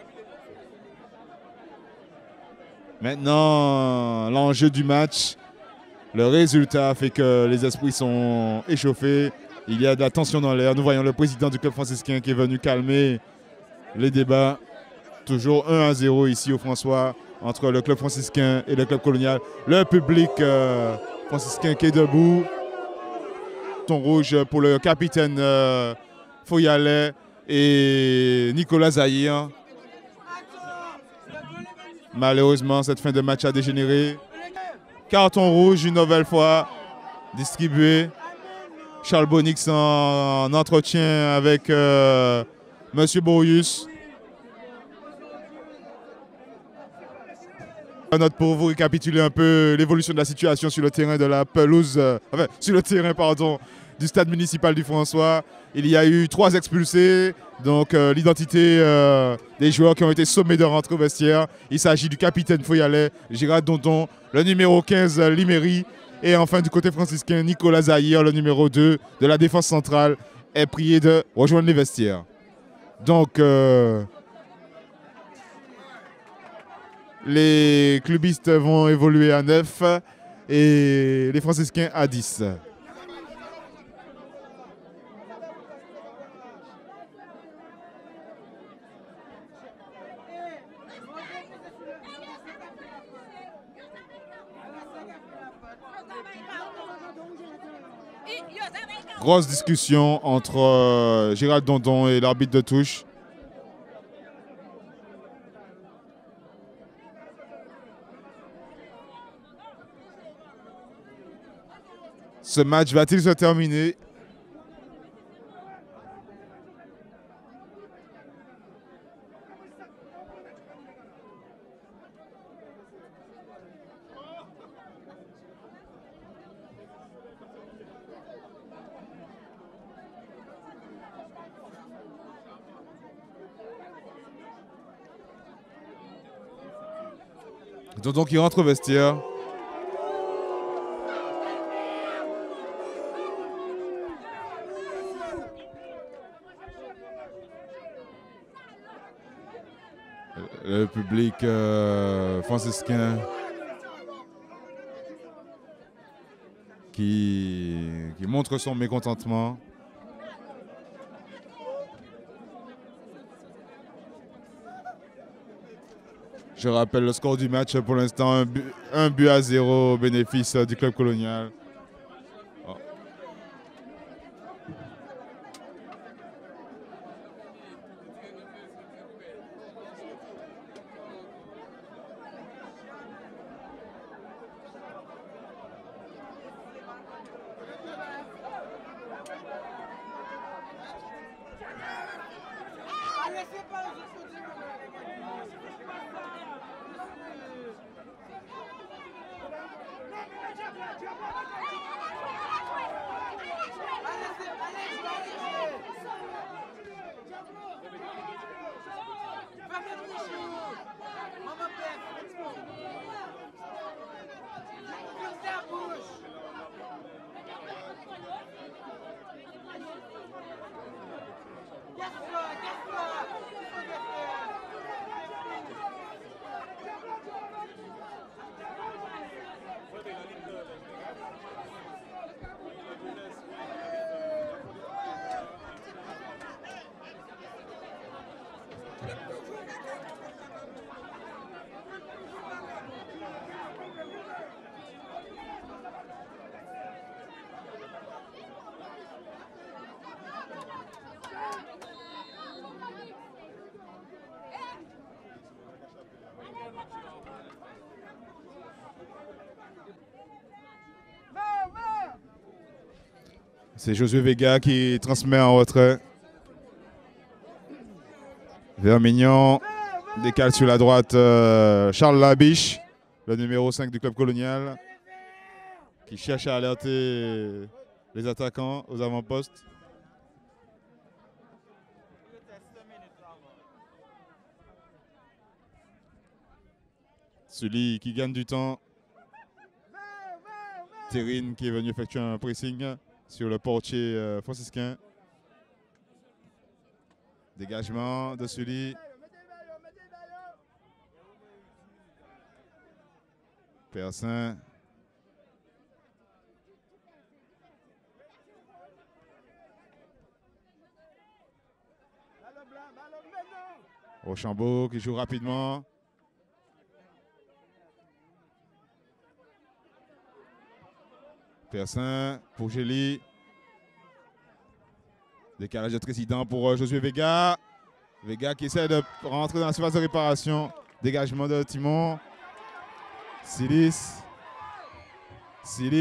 Speaker 1: Maintenant, l'enjeu du match, le résultat fait que les esprits sont échauffés. Il y a de la tension dans l'air. Nous voyons le président du club franciscain qui est venu calmer les débats. Toujours 1-0 ici au François entre le club franciscain et le club colonial. Le public franciscain qui est debout. Ton rouge pour le capitaine Foyalet et Nicolas Zahir. Malheureusement, cette fin de match a dégénéré. Carton rouge une nouvelle fois distribué. Charles Bonix en entretien avec Monsieur Boyus. Note pour vous récapituler un peu l'évolution de la situation sur le terrain de la pelouse, sur le terrain, pardon, du stade municipal du François. Il y a eu 3 expulsés, donc l'identité des joueurs qui ont été sommés de rentrer au vestiaire. Il s'agit du capitaine Foyalet, Gérard Dondon, le numéro 15 Liméry, et enfin du côté franciscain, Nicolas Zahir, le numéro 2 de la défense centrale, est prié de rejoindre les vestiaires. Donc les clubistes vont évoluer à 9 et les franciscains à 10. Grosse discussion entre Gérald Dondon et l'arbitre de touche. Ce match va-t-il se terminer? Dondon qui rentre au vestiaire. Le public franciscain qui montre son mécontentement. Je rappelle le score du match pour l'instant, 1 but à 0 au bénéfice du club colonial. Oh. C'est Josué Vega qui transmet en retrait. Vermignon décale sur la droite Charles Labiche, le numéro 5 du club colonial, qui cherche à alerter les attaquants aux avant-postes. Sully qui gagne du temps. Terrine qui est venu effectuer un pressing sur le portier franciscain. Dégagement de Sully. Persin. Rochambeau qui joue rapidement. Persin pour Gély. Décalage de président pour Josué Vega. Vega qui essaie de rentrer dans la surface de réparation. Dégagement de Timon. Silis. Silis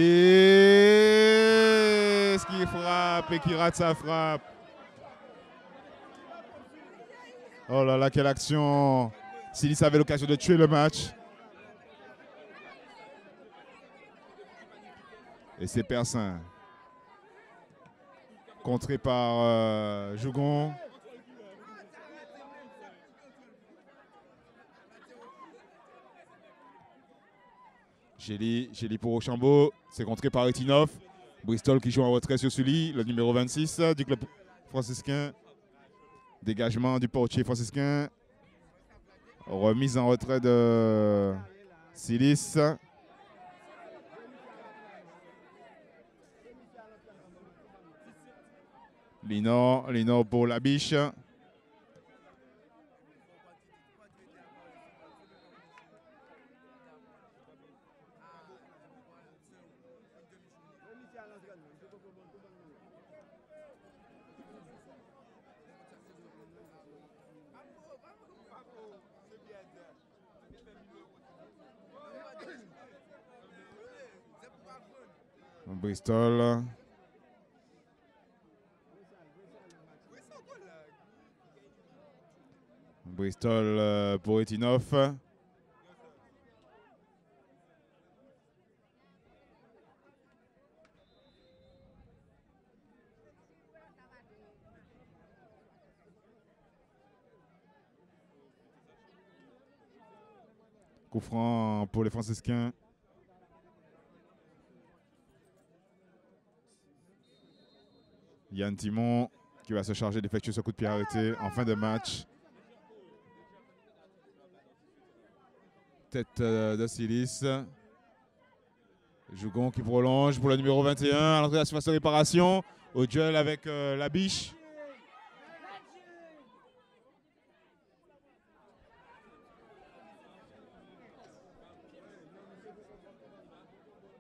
Speaker 1: qui frappe et qui rate sa frappe. Oh là là, quelle action. Silis avait l'occasion de tuer le match. Et c'est Persin. Contré par Jougon. Gély pour Rochambeau. C'est contré par Etinov. Bristol qui joue en retrait sur Sully, le numéro 26 du club franciscain. Dégagement du portier franciscain. Remise en retrait de Silis. Lino pour la biche. Bristol. Bristol pour Etinov. Coup franc pour les franciscains. Yann Timon qui va se charger d'effectuer ce coup de pied arrêté en fin de match. Tête de Silis. Jougon qui prolonge pour le numéro 21 à l'entrée de la surface de réparation. Au duel avec la biche.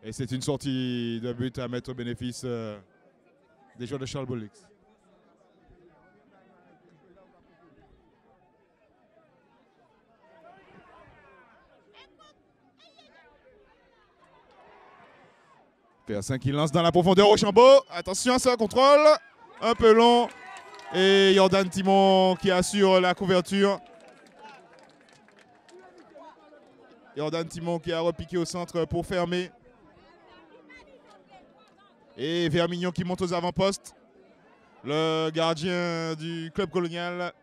Speaker 1: Et c'est une sortie de but à mettre au bénéfice des joueurs de Charles Bollix. Persin qui lance dans la profondeur Rochambeau. Attention à ça, contrôle. Un peu long. Et Jordan Timon qui assure la couverture. Jordan Timon qui a repiqué au centre pour fermer. Et Vermignon qui monte aux avant-postes. Le gardien du club colonial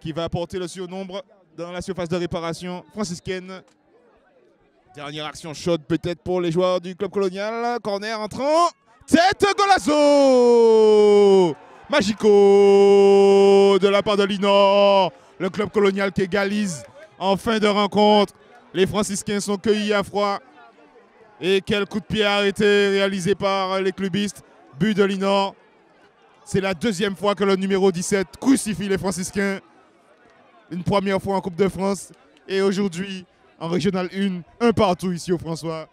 Speaker 1: qui va apporter le surnombre dans la surface de réparation franciscaine. Dernière action chaude peut-être pour les joueurs du club colonial. Corner entrant. Tête Golazo. Magico de la part de Linor. Le club colonial qui égalise en fin de rencontre. Les franciscains sont cueillis à froid. Et quel coup de pied arrêté réalisé par les clubistes. But de Linor. C'est la deuxième fois que le numéro 17 crucifie les franciscains. Une première fois en Coupe de France. Et aujourd'hui, en Régional 1, un partout ici au François.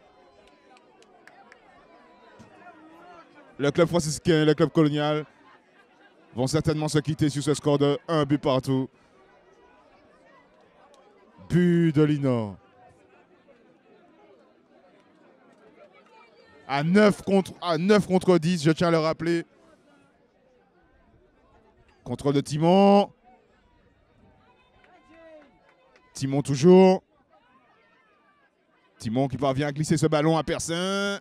Speaker 1: Le club franciscain et le club colonial vont certainement se quitter sur ce score de 1 but partout. But de Linor. À 9 contre 10, je tiens à le rappeler. Contrôle de Timon. Timon toujours. Timon qui parvient à glisser ce ballon à Persin.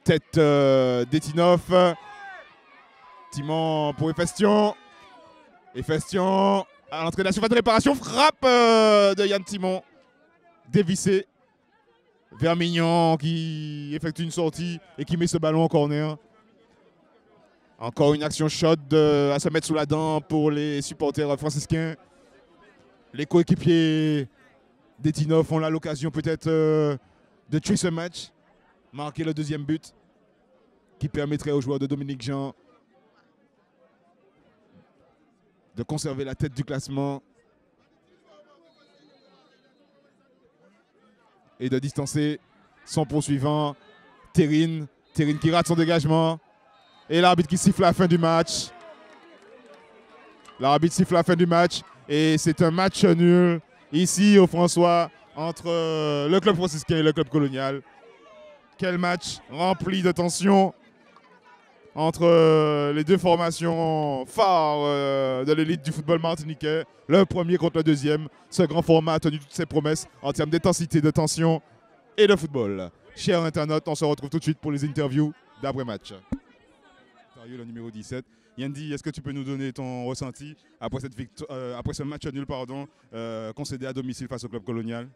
Speaker 1: Tête d'Etinov. Timon pour Efestion. Efestion à l'entrée de la surface de réparation. Frappe de Yann Timon. Dévissé. Vermignon qui effectue une sortie et qui met ce ballon en corner. Encore une action chaude à se mettre sous la dent pour les supporters franciscains. Les coéquipiers d'Etinov ont l'occasion peut-être de tuer ce match. Marquer le deuxième but qui permettrait aux joueurs de Dominique Jean de conserver la tête du classement et de distancer son poursuivant, Terrine. Terrine qui rate son dégagement. Et l'arbitre qui siffle la fin du match. L'arbitre siffle la fin du match. Et c'est un match nul ici au François entre le club franciscain et le club colonial. Quel match rempli de tension entre les deux formations phares de l'élite du football martiniquais. Le premier contre le deuxième. Ce grand format a tenu toutes ses promesses en termes d'intensité, de tension et de football. Chers internautes, on se retrouve tout de suite pour les interviews d'après-match. Le numéro 17. Yandy, est-ce que tu peux nous donner ton ressenti après, après ce match nul concédé à domicile face au club colonial?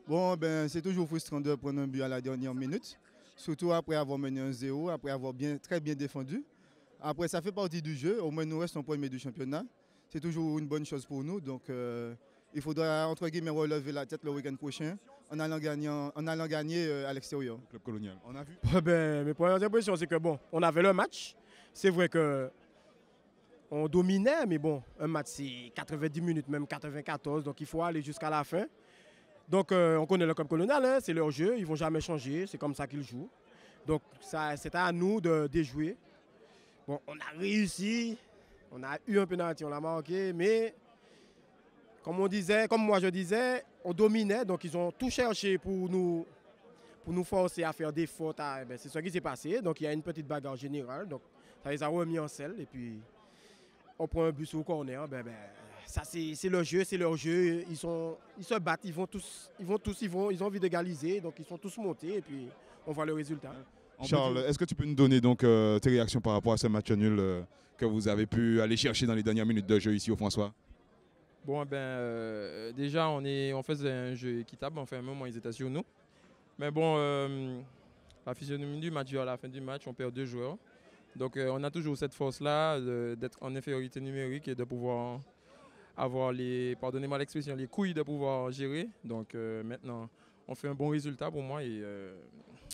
Speaker 6: Bon, ben, c'est toujours frustrant de prendre un but à la dernière minute, surtout après avoir mené 1-0, après avoir très bien défendu. Après, ça fait partie du jeu, au moins nous restons premier du championnat. C'est toujours une bonne chose pour nous, donc il faudra entre guillemets relever la tête le week-end prochain en allant gagner à l'extérieur.
Speaker 1: Club colonial, on a vu?
Speaker 7: Ben, mes premières impressions, c'est que bon, on avait le match. C'est vrai que on dominait, mais bon, un match c'est 90 minutes, même 94, donc il faut aller jusqu'à la fin. Donc on connaît le club colonial, hein, c'est leur jeu, ils ne vont jamais changer, c'est comme ça qu'ils jouent. Donc c'est à nous de déjouer. Bon, on a réussi, on a eu un penalty, on l'a marqué, mais comme moi je disais, on dominait, donc ils ont tout cherché pour nous forcer à faire des fautes. Ben, c'est ce qui s'est passé, donc il y a une petite bagarre générale, donc ça les a remis en selle, et puis on prend un but sur le corner, ça c'est le jeu, c'est leur jeu, ils se battent, ils ont envie d'égaliser, donc ils sont tous montés, et puis on voit le résultat.
Speaker 1: Charles, est-ce que tu peux nous donner donc tes réactions par rapport à ce match nul que vous avez pu aller chercher dans les dernières minutes de jeu ici au François?
Speaker 8: Bon, déjà, on faisait un jeu équitable. Enfin, même moi, ils étaient sur nous. Mais bon, la physionomie du match, à la fin du match, on perd 2 joueurs. Donc, on a toujours cette force-là d'être en infériorité numérique et de pouvoir avoir pardonnez-moi l'expression, les couilles de pouvoir gérer. Donc, maintenant, on fait un bon résultat pour moi et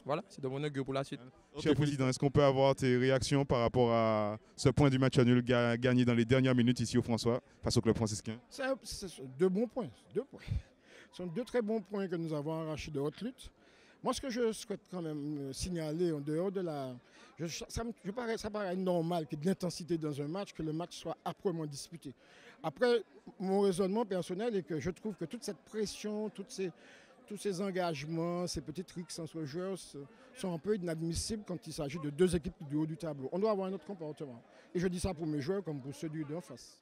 Speaker 8: voilà, c'est de bon augure pour la suite.
Speaker 1: Cher Président, est-ce qu'on peut avoir tes réactions par rapport à ce point du match nul gagné dans les dernières minutes ici au François face au club franciscain?
Speaker 9: C'est 2 bons points, 2 points. Ce sont 2 très bons points que nous avons arrachés de haute lutte. Moi, ce que je souhaite quand même signaler, en dehors de la... Ça paraît normal qu'il y ait de l'intensité dans un match, que le match soit âprement disputé. Après, mon raisonnement personnel est que je trouve que toute cette pression, tous ces engagements, ces petites rixes entre joueurs sont un peu inadmissibles quand il s'agit de 2 équipes du haut du tableau. On doit avoir un autre comportement. Et je dis ça pour mes joueurs comme pour ceux d'en face.